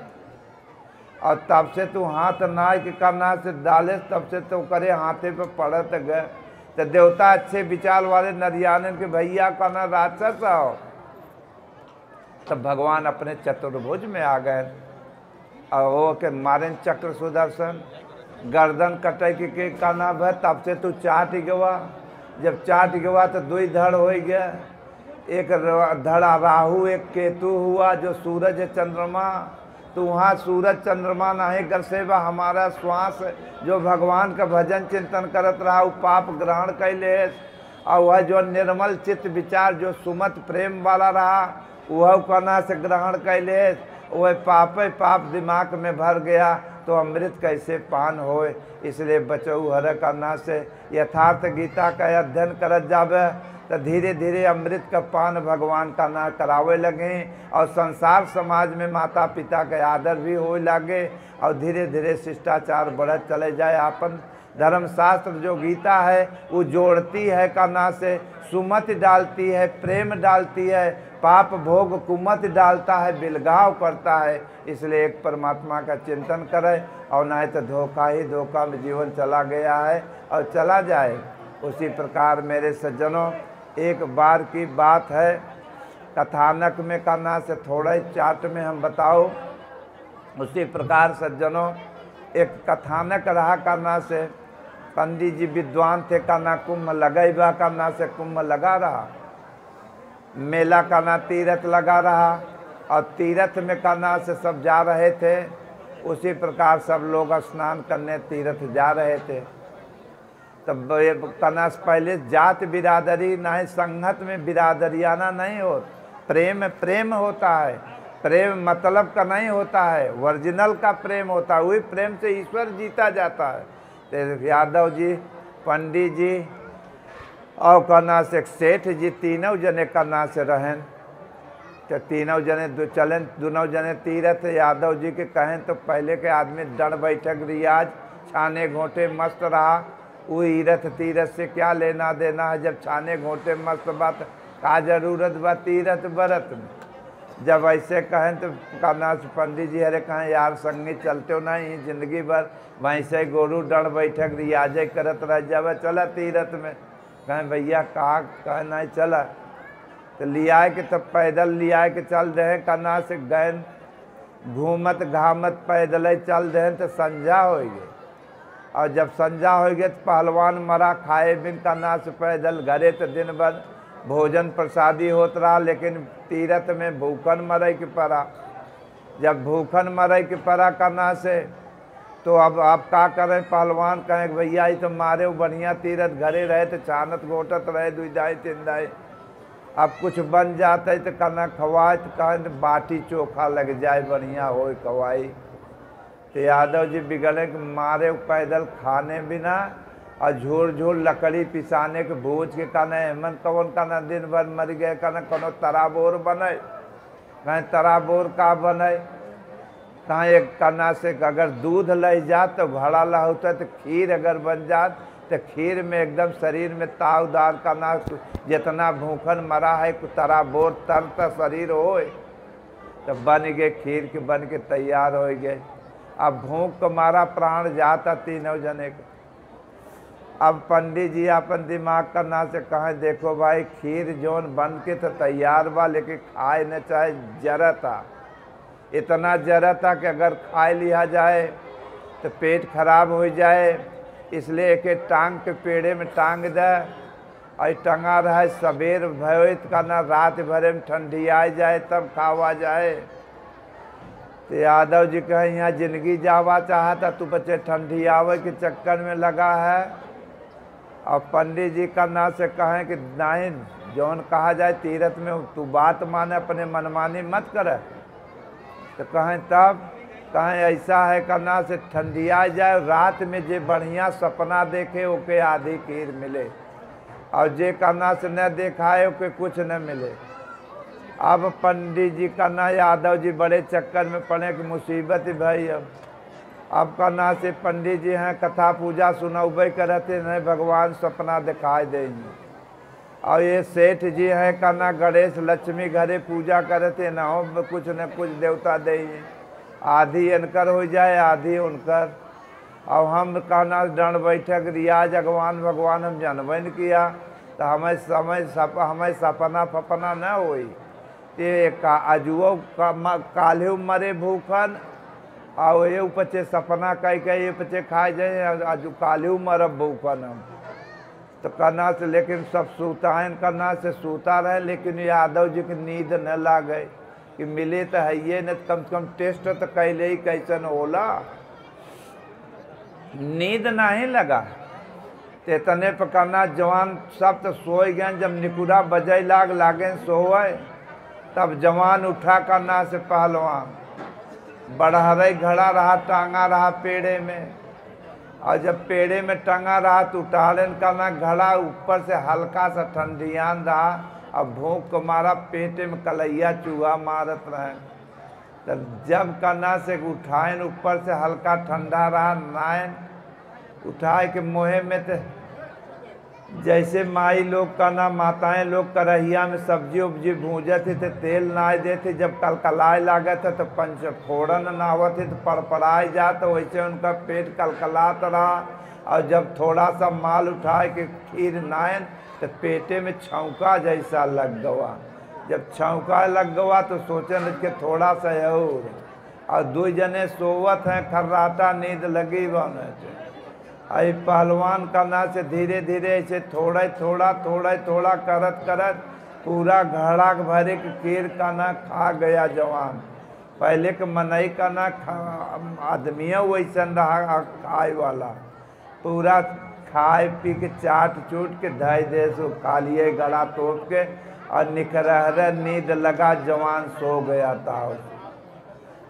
और तब से तू हाथ नाय के करना से डाले, तब से तो करे हाथे पे पड़त गए। तो देवता अच्छे विचार वाले नरियानन के भैया का ना राक्षस आओ। तब भगवान अपने चतुर्भुज में आ गए और वो के मारे चक्र सुदर्शन, गर्दन कटे के करना भय। तब से तू चाट गवा। जब चाट गवा तो दुई धड़ हो गया, एक धड़ा राहु एक केतु हुआ जो सूरज चंद्रमा। तो वहाँ सूरज चंद्रमा नहीं कर सेवा, हमारा श्वास जो भगवान का भजन चिंतन करत रहा वो पाप ग्रहण कैले। और वह जो निर्मल चित्त विचार जो सुमत प्रेम वाला रहा वह कना से ग्रहण कैले, वह पाप दिमाग में भर गया। तो अमृत कैसे पान होए, इसलिए बचऊ हर करना से यथार्थ गीता का अध्ययन करत जावे तो धीरे धीरे अमृत का पान भगवान का ना करावे लगे। और संसार समाज में माता पिता के आदर भी हो लगे और धीरे धीरे शिष्टाचार बढ़त चले जाए। आपन धर्मशास्त्र जो गीता है वो जोड़ती है करना से, सुमत डालती है, प्रेम डालती है, पाप भोग कुमत डालता है, बिलगाव करता है। इसलिए एक परमात्मा का चिंतन करे और नहीं तो धोखा ही धोखा में जीवन चला गया है और चला जाए। उसी प्रकार मेरे सज्जनों, एक बार की बात है, कथानक में करना से थोड़ा चाट में हम बताओ। उसी प्रकार सज्जनों एक कथानक रहा करना से, पंडित जी विद्वान थे करना, कुंभ लगेबा करना से कुंभ लगा रहा, मेला करना तीर्थ लगा रहा और तीर्थ में करना से सब जा रहे थे। उसी प्रकार सब लोग स्नान करने तीर्थ जा रहे थे। तब करना से पहले जात बिरादरी नहीं, संगत में बिरादरियाना नहीं हो, प्रेम प्रेम होता है। प्रेम मतलब का नहीं होता है, ओरिजिनल का प्रेम होता है। वही प्रेम से ईश्वर जीता जाता है। तो यादव जी, पंडित जी और करना से सेठ जी, तीनों जने करना से रहें। तो तीनों जने चलें, दोनों जने तीरथ। यादव जी के कहें तो पहले के आदमी डर बैठक रियाज छाने घोंटे मस्त रहा, वो तीरथ तीरथ से क्या लेना देना है। जब छाने घोंटे मस्त बात का जरूरत बा तीरथ व्रत में। जब ऐसे कहें तो करना से पंडित जी अरे कहें यार संगी चलते हो नहीं जिंदगी भर वैसे गोरू डर बैठक रियाजे करत रह जब चला तीरथ में। कहें भैया कहा कहें नहीं चला तो लिया के तब पैदल लिया के चल रहे करना से गए घूमत घामत पैदल चल रहे तो संझा हो गए। और जब संझा हो गए तो पहलवान मरा, खाए बिन करना से पैदल घरे तो दिन भर भोजन प्रसादी होत रहा, लेकिन तीरथ में भूखन मरे के पड़ा। जब भूखन मरे के पड़ा करना से तो अब आप का करें, पहलवान कहें भैया ये तो मारे बढ़िया तीरथ घरे रहे तो चानत घोटत रहे दुई दाई तीन दाई, अब कुछ बन जाता है तो करना खवाए तो कहें बाटी चोखा लग जाए बढ़िया हो खवाई। तो यादव जी बिगड़े के मारे पैदल खाने बिना और झोर झोर लकड़ी पिसाने के भूज के कहना हेमन कवन कहना दिन भर मर गए कहना कोनो तराबोर बने, कहें तराबोर का बने, कहाँ एक करना से अगर दूध ले जात तो घड़ा ला होता है, तो खीर अगर बन जात तो खीर में एकदम शरीर में तावदार करना, जितना भूखन मरा है तराबोर तरता शरीर हो तो बन गए खीर के बन के तैयार हो गए। अब भूख को मारा प्राण जाता तीनों जने को। अब पंडित जी अपन दिमाग करना से कहें देखो भाई खीर जोन बन के तो तैयार बा लेकिन खाए न चाहे जरता, इतना जरता कि अगर खाए लिया जाए तो पेट खराब हो जाए, इसलिए एक टांग के पेड़े में टांग दे और टंगा रहे सवेर भयोत करना रात भरे में ठंडी आ जाए तब खावा जाए। तो यादव जी कहे यहाँ जिंदगी जावा चाहता, तू बच्चे ठंडी आवे के चक्कर में लगा है। और पंडित जी का ना से कहें कि नहीं, जौन कहा जाए तीरथ में तू बात माने, अपने मनमानी मत करे। तो कहें तब कहें ऐसा है करना से ठंडिया जाए, रात में जे बढ़िया सपना देखे ओके आधी खीर मिले, और जे करना से न देखाए ओके कुछ न मिले। अब पंडित जी का ना यादव जी बड़े चक्कर में पड़े कि मुसीबत भाई। अब करना से पंडित जी हैं कथा पूजा सुनौबे करते नहीं, भगवान सपना दिखाई देंगे। और ये सेठ जी हैं करना गणेश लक्ष्मी घरे पूजा करते न हो, कुछ न कुछ देवता देंगे, आधी इनकर हो जाए आधी उनकर। और हम कहना दंड बैठक रियाज भगवान भगवान हम जानबे न किया, तो हमें हमें सपना फपना न होई। ये अजुओ काल्हू मरे भूखन, और ये पचे सपना कह के ये पचे खाए जाए, अजू काल्हू मरब भूखन हम। तो करना से लेकिन सब सूतायन करना से सूता रहे, लेकिन यादव जी की नींद न लागे कि मिले तो है ये न, कम से कम टेस्ट तो कैले ही कैसन होला। नींद नहीं लगा इतने पर करना जवान सब तो सोए गए। जब निकुरा बजे लागे सोए, तब जवान उठा करना से पहलवान बढ़हरे घड़ा रहा, टांगा रहा पेड़े में। और जब पेड़े में टंगा रहा तो उठालन करना घड़ा ऊपर से हल्का सा ठंडियान रहा, और भूख को मारा पेटे में कलैया चूहा मारत रहे। तब जब करना से उठाएन ऊपर से हल्का ठंडा रहा, नायन उठाए के मोहे में तो जैसे माई लोग करना माताएं लोग करहिया में सब्जी उब्जी भूंजत थे, तेल नाए देते, जब कलकलाए लागत है तो पंच फोड़न नावत है तो पड़पड़ाए जात, तो वैसे उनका पेट कलकलात रहा। और जब थोड़ा सा माल उठाए के खीर नायन तो पेटे में छौंका जैसा लग गवा। जब छौंका लग गवा तो सोचन के थोड़ा सा और दो जने सोवत हैं, खर्राटा नींद लगी बने थे। आई पहलवान करना से धीरे धीरे ऐसे थोड़ा थोड़ा करत करत पूरा घड़ा भरे के खीर करना खा गया जवान। पहले के मनई करना आदमियों वैसन रहा खाए वाला, पूरा खाए पी के चाट चूट के धई दे सो कालिए गला तोप के, और निखरहर नींद लगा जवान सो गया था।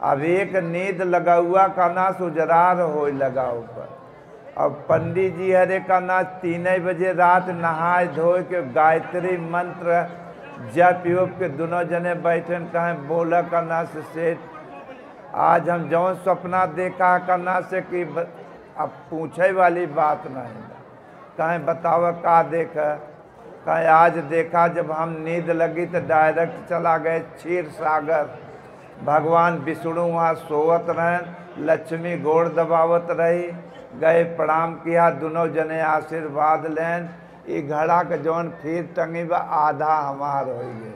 अब एक नींद लगा हुआ करना सुजरार हो लगा ऊपर। अब पंडित जी हरे करना 3 बजे रात नहाए धोए के गायत्री मंत्र जप योग के दोनों जने बैठन कहें बोला करना से सेठ आज हम जौन सपना देखा करना से कि अब पूछे वाली बात नहीं, कहें बताओ का देखा। कहें आज देखा जब हम नींद लगी तो डायरेक्ट चला गए क्षीर सागर। भगवान विष्णु वहाँ सोवत रहें, लक्ष्मी गोड़ दबावत रही, गए प्रणाम किया, दोनों जने आशीर्वाद लेन। ये घड़ा के जौन खीर टंगी बा आधा हमार हो गए।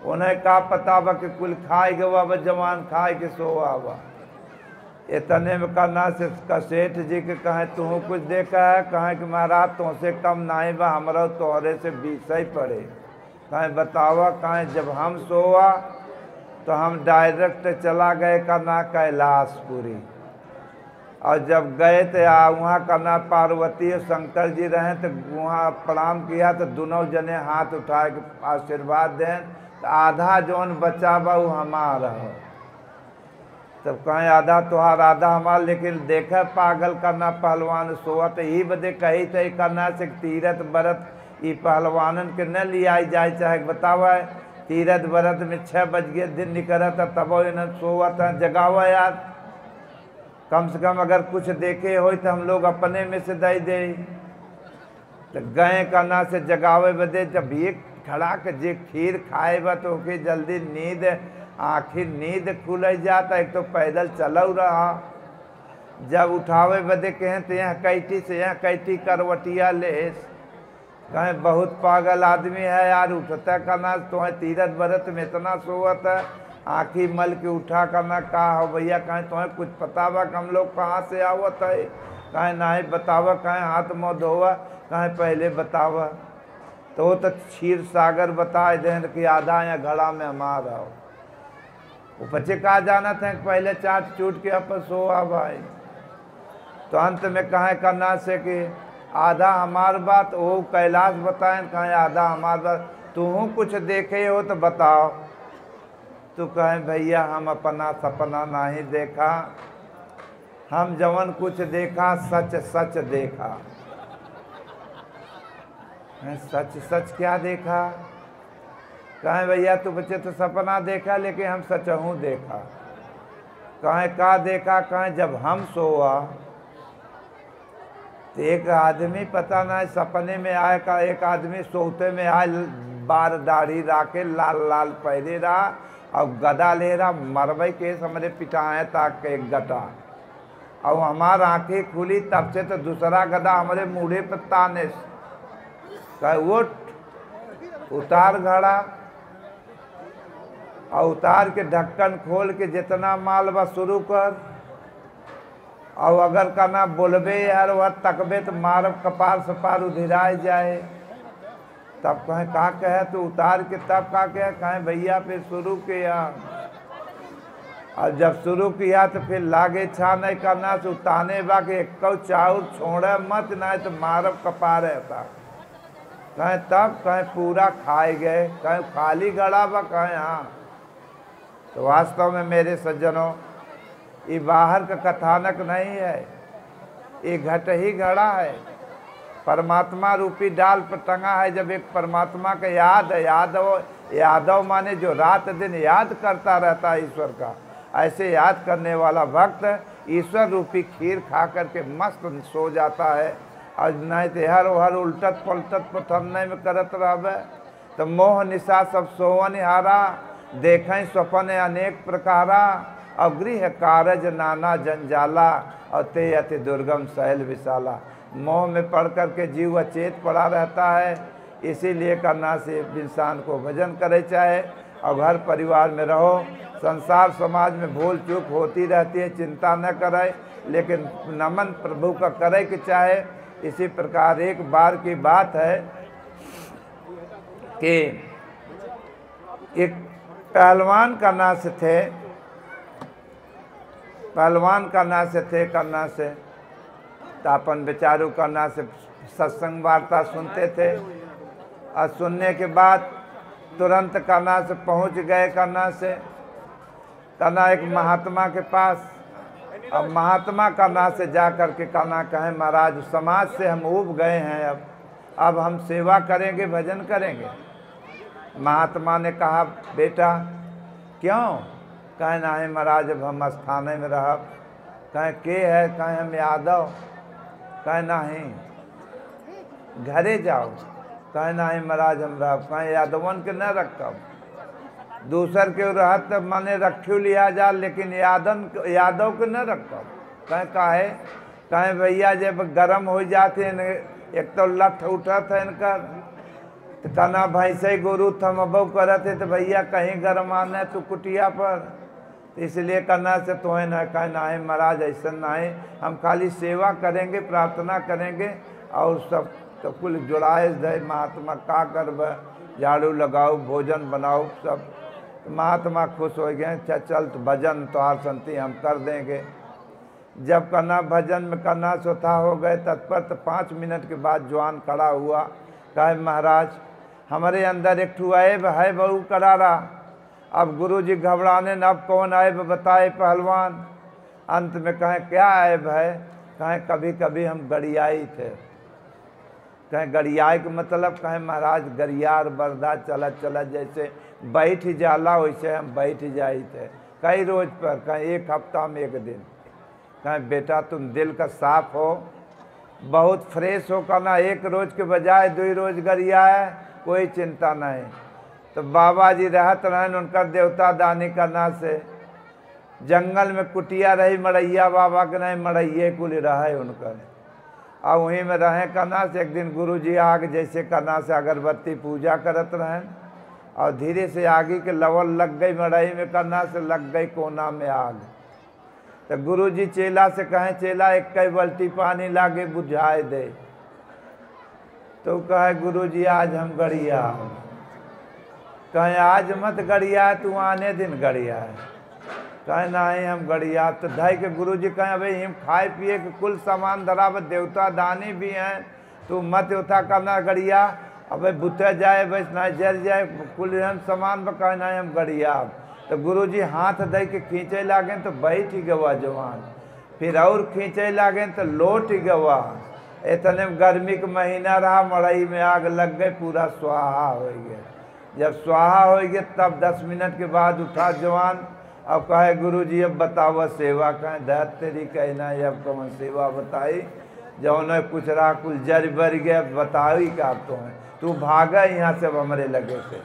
उन्हें का पता बा कि कुल खाए गवा बा जवान खाए के सोवा बा। इतने में करना से सेठ जी के कहें तू कुछ देखा है, कहें कि महाराज तुमसे कम नहीं बा, हमारा तोहरे से 20 ही पड़े। कहें बतावा, कहें जब हम सोवा तो हम डायरेक्ट चला गए करना कैलाशपुरी। और जब गए थे वहाँ करना पार्वती और शंकर जी रहे तो वहाँ प्रणाम किया तो दोनों जने हाथ उठा के आशीर्वाद दें, तो आधा जौन बचा बा वो हमारा है। तब कहें आधा तोहार आधा हमार, लेकिन देखे पागल करना पहलवान सोआ तो यही बदे कही थे करना से तीरथ व्रत ये पहलवानन के न लिया जाए। चाहे बतावा तीरथ व्रत में 6 बज गए दिन निकला था तब इन्हें सोवा था जगावा यार, कम से कम अगर कुछ देखे हो तो हम लोग अपने में से दे दे। तो गए करना से जगावे बदे जब एक खड़ा के जे खीर खाए बा तो ओके जल्दी नींद आखिर नींद खुल जाता। एक तो पैदल चलऊ रहा, जब उठावे बदे कहें तो यहाँ कैटी से यहाँ कैटी करवटिया ले, कहें बहुत पागल आदमी है यार, उठता करना तो तीरथ व्रत में इतना सोवत है, आँखी मल के उठा करना का हो भैया, कहें तुम्हें कुछ पता बा हम लोग कहाँ से आवत है, कहें नहीं बतावा, कहें हाथ मुँह धोवा, कहें पहले बतावा। तो क्षीर सागर बताए दें कि आधा या घड़ा में हमारा हो। वो बच्चे कहा जाना था पहले चाट चूट के अपन सोआ भाई। तो अंत में कहें करना से कि आधा हमार बात वो कैलाश बताएं, कहें आधा हमार बात तू कुछ देखे हो तो बताओ। तो कहें भैया हम अपना सपना नहीं देखा, हम जवन कुछ देखा सच सच देखा। सच सच क्या देखा? कहें भैया तू बच्चे तो सपना देखा लेकिन हम सचहूँ देखा। कहें का देखा? कहें जब हम सोआ तो एक आदमी पता नहीं सपने में आए का, एक आदमी सोते में आए बार दाढ़ी राके लाल लाल पहने रहा और गदा ले रहा, मरबई के हमारे पिटाए ताक के एक गटा। और हमार आंखें खुली तब से तो दूसरा गदा हमारे मुँहे पर ताने। कहे उठ उतार घड़ा और उतार के ढक्कन खोल के जितना माल बा शुरू कर। और अगर कहना बोलबे यार वह तकबे तो मारब कपार सपार उधिराए जाए। तब कहें का कहे तो उतार के तब का कहें भैया फिर शुरू किया। और जब शुरू किया तो फिर लागे छा नहीं करना से उताने बा के एक चाउर छोड़े मत नहीं तो मारब कपार रहता। कहें तब कहें पूरा खाए गए, कहें खाली गड़ा बा, कहें हाँ। तो वास्तव में मेरे सज्जनों ये बाहर का कथानक नहीं है, ये घट ही घड़ा है। परमात्मा रूपी डाल पर टंगा है। जब एक परमात्मा का याद है, यादव माने जो रात दिन याद करता रहता है ईश्वर का, ऐसे याद करने वाला भक्त ईश्वर रूपी खीर खा करके मस्त सो जाता है। और नहीं तो हर उल्टत पलटत पथरने में करत रहे तो मोह निशा सब सोवन हारा, देखें स्वप्न अनेक प्रकारा। और गृह कारज नाना जंजाला, और ते अति दुर्गम सहल विशाला। मोह में पड़ कर के जीव अचेत पड़ा रहता है। इसीलिए करना से इंसान को भजन करे चाहे और घर परिवार में रहो। संसार समाज में भूल चूक होती रहती है, चिंता न करे, लेकिन नमन प्रभु का करे कि चाहे। इसी प्रकार एक बार की बात है कि एक पहलवान करना से थे, पहलवान करना से थे, करना से तो अपन बेचारू करना से सत्संग वार्ता सुनते थे। और सुनने के बाद तुरंत करना से पहुंच गए करना से करना एक महात्मा के पास। अब महात्मा करना से जा कर के करना कहें महाराज समाज से हम ऊब गए हैं, अब हम सेवा करेंगे, भजन करेंगे। महात्मा ने कहा बेटा क्यों? कहें नहीं महाराज अब हम स्थाने में रह। कहें के है? कहें हम यादव। कहें नहीं घरे जाओ। कहें नहीं महाराज हम रह। कहें यादवन के न रखब, दूसर के रहत माने रखू लिया जा, लेकिन यादव के न रखब। कहें काहे? कहें भैया जब गरम हो जाते हैं, एक तो लठ उठत है इनका, तो कहना भैंसे गुरु थमबो करते तो भैया कहीं गरम आने तो कुटिया पर, इसलिए करना से तो है ना। कहें नहीं महाराज ऐसा नहीं, हम खाली सेवा करेंगे, प्रार्थना करेंगे और सब तो कुल जुड़ाए दे। महात्मा का करब, झाड़ू लगाओ, भोजन बनाओ सब। तो महात्मा खुश हो गए, चल तो भजन तो आर संति हम कर देंगे। जब करना भजन में करना सोता हो गए तत्पर, तो 5 मिनट के बाद जवान खड़ा हुआ। कहे महाराज हमारे अंदर एक ठू ऐब है बहु करारा, अब गुरुजी घबराने न, अब कौन ऐब बताए पहलवान। अंत में कहें क्या ऐब है? कहें कभी कभी हम गरियाई थे। कहें गरियाई का मतलब? कहें महाराज गरियार बरदा चलत चलत जैसे बैठ जाला वैसे हम बैठ जाई थे कई रोज पर। कहें एक हफ्ता में एक दिन। कहें बेटा तुम दिल का साफ हो, बहुत फ्रेश हो, करना एक रोज के बजाय 2 रोज गरिया है, कोई चिंता नहीं। तो बाबा जी रहत रहन उनका देवता दानी करना से जंगल में कुटिया रही मड़ैया बाबा के, नहीं मड़ैये कुल रहे उनकर, और वहीं में रहे करना से। एक दिन गुरुजी आग जैसे करना से अगरबत्ती पूजा करत रहें, और धीरे से आगे के लवल लग गई मड़ई में करना से, लग गई कोना में आग। तो गुरुजी चेला से कहें चेला एक कई बाल्टी पानी लागे बुझाए दे। तो कहे गुरुजी आज हम गड़िया। कहें आज मत गड़िया, तू आने दिन गड़िया है। कहे नहीं हम गड़िया। तो धई के गुरु जी कहें अबे हम खाए पिए के कुल सामान धरावत, देवता दानी भी हैं, तू मत उठा करना गड़िया, अबे बुते जाए बस नहीं जल जाए कुल हम सामान बकाए नहीं हम गड़िया। तो गुरु जी हाथ दे के खींचे लागे तो बैठ गवा जवान, फिर और खींचे लागे तो लौट गवा। इतने गर्मी के महीना रहा, मड़ई में आग लग गई, पूरा स्वाहा हो गया। जब स्वाहा हो गया तब 10 मिनट के बाद उठा जवान, अब कहे गुरु जी अब बताओ सेवा, कहें धर तेरी कहना है अब कौन सेवा बताई, जौन कुछ रहा कुल जर बर गया बताओ ही का तो है, तू भागा यहाँ से हमारे लगे से।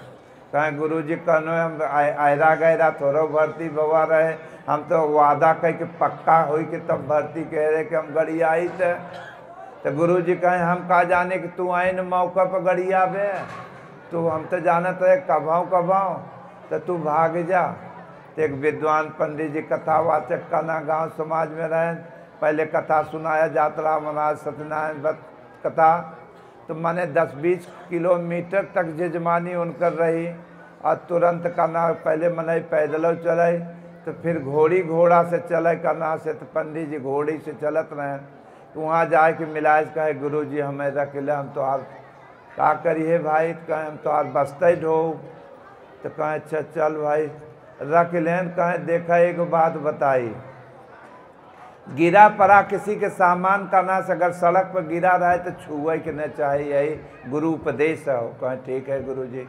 कहें गुरु जी कहनो हम आयरा गहरा थोड़ा भर्ती बवा रहे, हम तो वादा कह के पक्का हो के तब भर्ती कह रहे कि हम गड़ी आई थे। तो गुरु जी कहें हम का जाने कि तू आए न मौका पर गड़ी आवे, तू हम तो जानत है कभाओ तो तू भाग जा। तो एक विद्वान पंडित जी कथावाचक का ना गांव समाज में रहे, पहले कथा सुनाया जाता रहा महाराज सत्यनारायण व्रत कथा, तो मैंने 10-20 किलोमीटर तक जजमानी उनकर रही। और तुरंत करना पहले मैंने पैदल चले, तो फिर घोड़ा से चले करना से, तो पंडित जी घोड़ी से चलत रहे। तो वहाँ जाए के मिलाज कहे गुरु जी हमें रख ले, हम तो आप का करिए भाई, कहें हम तो आप बसते ढो। तो कहें अच्छा चल भाई रख लें। कहें देखा एक बात बताई, गिरा पड़ा किसी के सामान का ना से अगर सड़क पर गिरा रहे तो छुए के न चाहिए, यही गुरु उपदेश है। कहें ठीक है गुरु जी।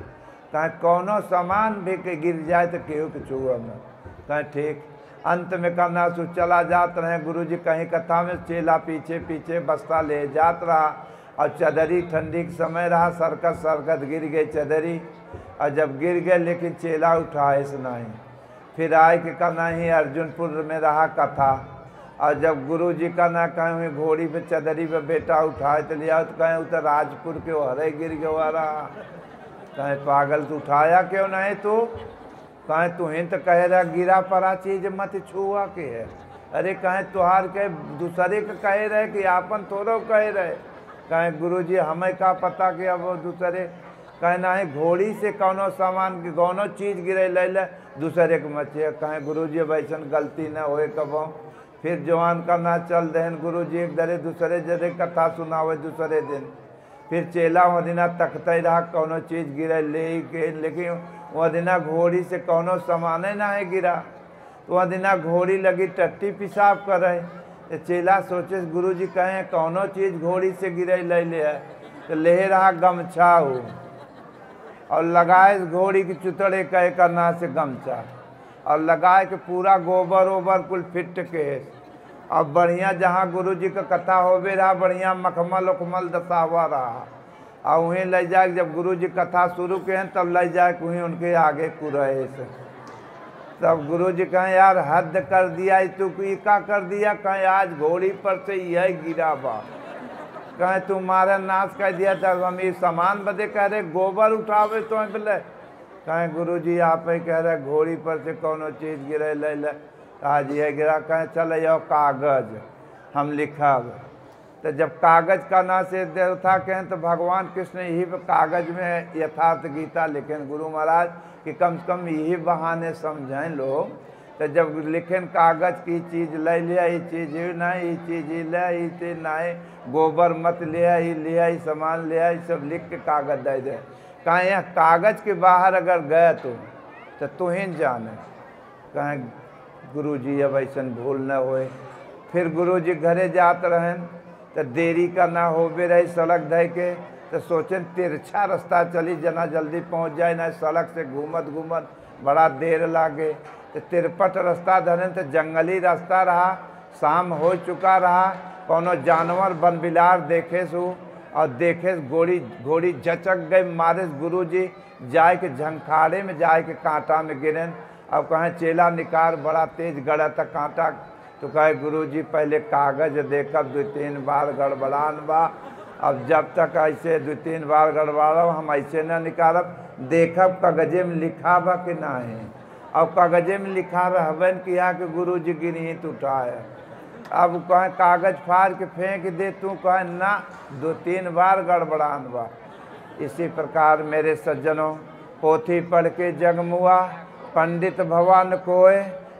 कहें कौनो सामान भी के गिर जाए तो केहू के छुआ में, कहें ठीक। अंत में करना सु चला जात रहे गुरु जी, कहीं कथा में चेला पीछे पीछे बस्ता ले जात रहा, और चदरी ठंडी के समय रहा, सरकत गिर गई चदरी, और जब गिर गए लेकिन चेला उठाए से नहीं। फिर आए कि करना ही अर्जुनपुर में रहा कथा, और जब गुरु जी का ना कहें घोड़ी पे चदरी पे बेटा उठाए तो लिया, तो कहें उतर राजपुर के हरे गिर गया रहा। कहें पागल तो उठाया क्यों नहीं तू, कहें तू हिंद कह रहा गिरा पड़ा चीज मत छुआ के है। अरे कहें तुहार के दूसरे के कह रहे कि आपन थोड़ो कह रहे। कहें गुरु जी हमें का पता कि अब दूसरे, कहना है घोड़ी से कौनो सामान की कौनो चीज़ गिरे ले दूसरे के मचे। कहें गुरु जी वैसन गलती न होए कबो। फिर जवान करना चल देन गुरु जी एक दरे दूसरे जरे कथा सुनावे दूसरे दिन। फिर चेला वह दिना तकते रहा कौनो चीज़ गिरे ले के, लेकिन वह दिना घोड़ी से कौनो सामान ना है गिरा, तो वह दिना घोड़ी लगी टट्टी पेशाब कर रहे। तो चेला सोचे गुरु जी कहें कौनो चीज़ घोड़ी से गिरे ले है, तो ले रहा गमछा हो और लगाए घोड़ी की चुतड़े कहे करना से गमछा, और लगाए के पूरा गोबर ओबर कुल फिट के, और बढ़िया जहाँ गुरु जी का कथा होवे रहा बढ़िया मखमल उखमल दसावा रहा, और वहीं ले जाए जब गुरु जी कथा शुरू के हैं तब ले जाए वहीं उनके आगे कुरहे से। तब गुरु जी कहें यार हद कर दिया, तू का कर दिया। कहें आज घोड़ी पर से यह गिरा बा, कहें तुम्हारा नाश कर दिया। तब हम ये सामान बदे कह रहे गोबर उठावे तो बोले, कहें गुरु जी आप ही कह रहे घोड़ी पर से कोनो चीज़ गिरे ले आज ये गिरा। कहें चल यो कागज हम लिखब। तो जब कागज का ना से देवता कहें तो भगवान कृष्ण यही कागज में यथार्थ गीता लिखें गुरु महाराज कि कम से कम यही बहाने समझें लोग। तो जब लिखें कागज की चीज़ ले लिया, ये चीज़ नहीं, ये चीज़ ले, ये नहीं, गोबर मत लिया, ये सामान लिया, ये सब लिख के कागज दे दे। कहें यह कागज के बाहर अगर गए तो ही जाने। कहें गुरु जी अब ऐसा भूल न होए। फिर गुरु जी घरे जात रहें तो देरी का ना हो भी रही सड़क धय के, तो सोचें तिरछा रास्ता चली जना जल्दी पहुंच जाए, ना सड़क से घूमत घूमत बड़ा देर लागे। तो तिरपट रास्ता धरें तो जंगली रास्ता रहा, शाम हो चुका रहा, कोनो जानवर बन बिलार देखे सु और देखे घोड़ी झचक गई मारे गुरु जी जाए के झंखाड़े में जाए के कांटा में गिरें। अब कहें चेला निकार बड़ा तेज गड़ा था कांटा, तो कहे गुरु जी पहले कागज देखब 2-3 बार गड़बड़ान बा, अब जब तक ऐसे 2-3 बार गड़बड़ाओ हम ऐसे न निकारब, देखब कागजे में लिखा बा कि नहीं। अब कागजे में लिखा रहबन किया कि गुरु जी गिनहित उठाए। अब कहें कागज फाड़ के फेंक दे, तू कहे ना 2-3 बार गड़बड़ान बा। इसी प्रकार मेरे सज्जनों पोथी पढ़ के जगमुआ पंडित भवन कोय,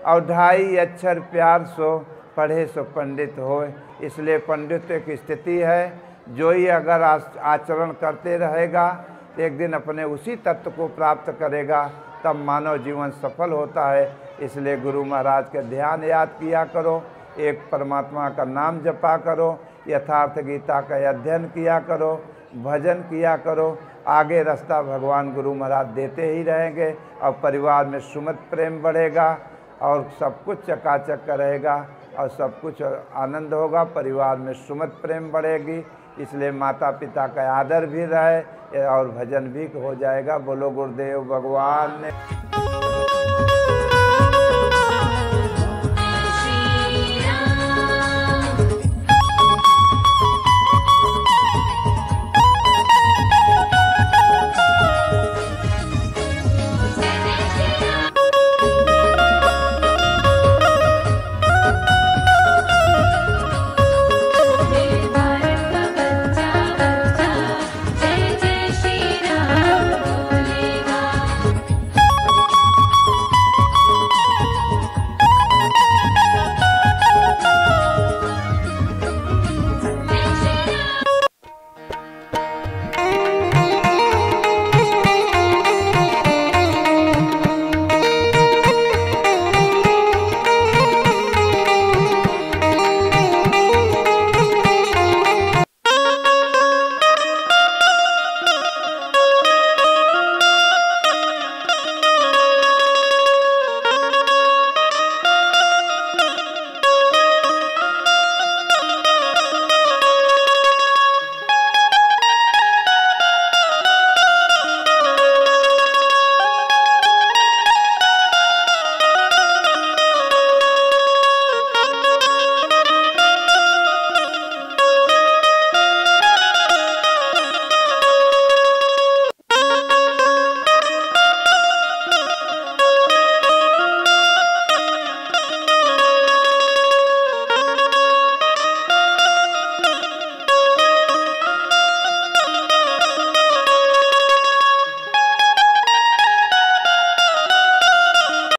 और 2.5 अक्षर प्यार सो पढ़े सो पंडित होए। इसलिए पंडित्व की स्थिति है, जो ही अगर आचरण करते रहेगा तो एक दिन अपने उसी तत्व को प्राप्त करेगा, तब मानव जीवन सफल होता है। इसलिए गुरु महाराज के ध्यान याद किया करो, एक परमात्मा का नाम जपा करो, यथार्थ गीता का अध्ययन किया करो, भजन किया करो। आगे रास्ता भगवान गुरु महाराज देते ही रहेंगे और परिवार में सुमत प्रेम बढ़ेगा और सब कुछ चकाचक रहेगा और सब कुछ आनंद होगा। परिवार में सुमत प्रेम बढ़ेगी, इसलिए माता पिता का आदर भी रहे और भजन भी हो जाएगा। बोलो गुरुदेव भगवान ने।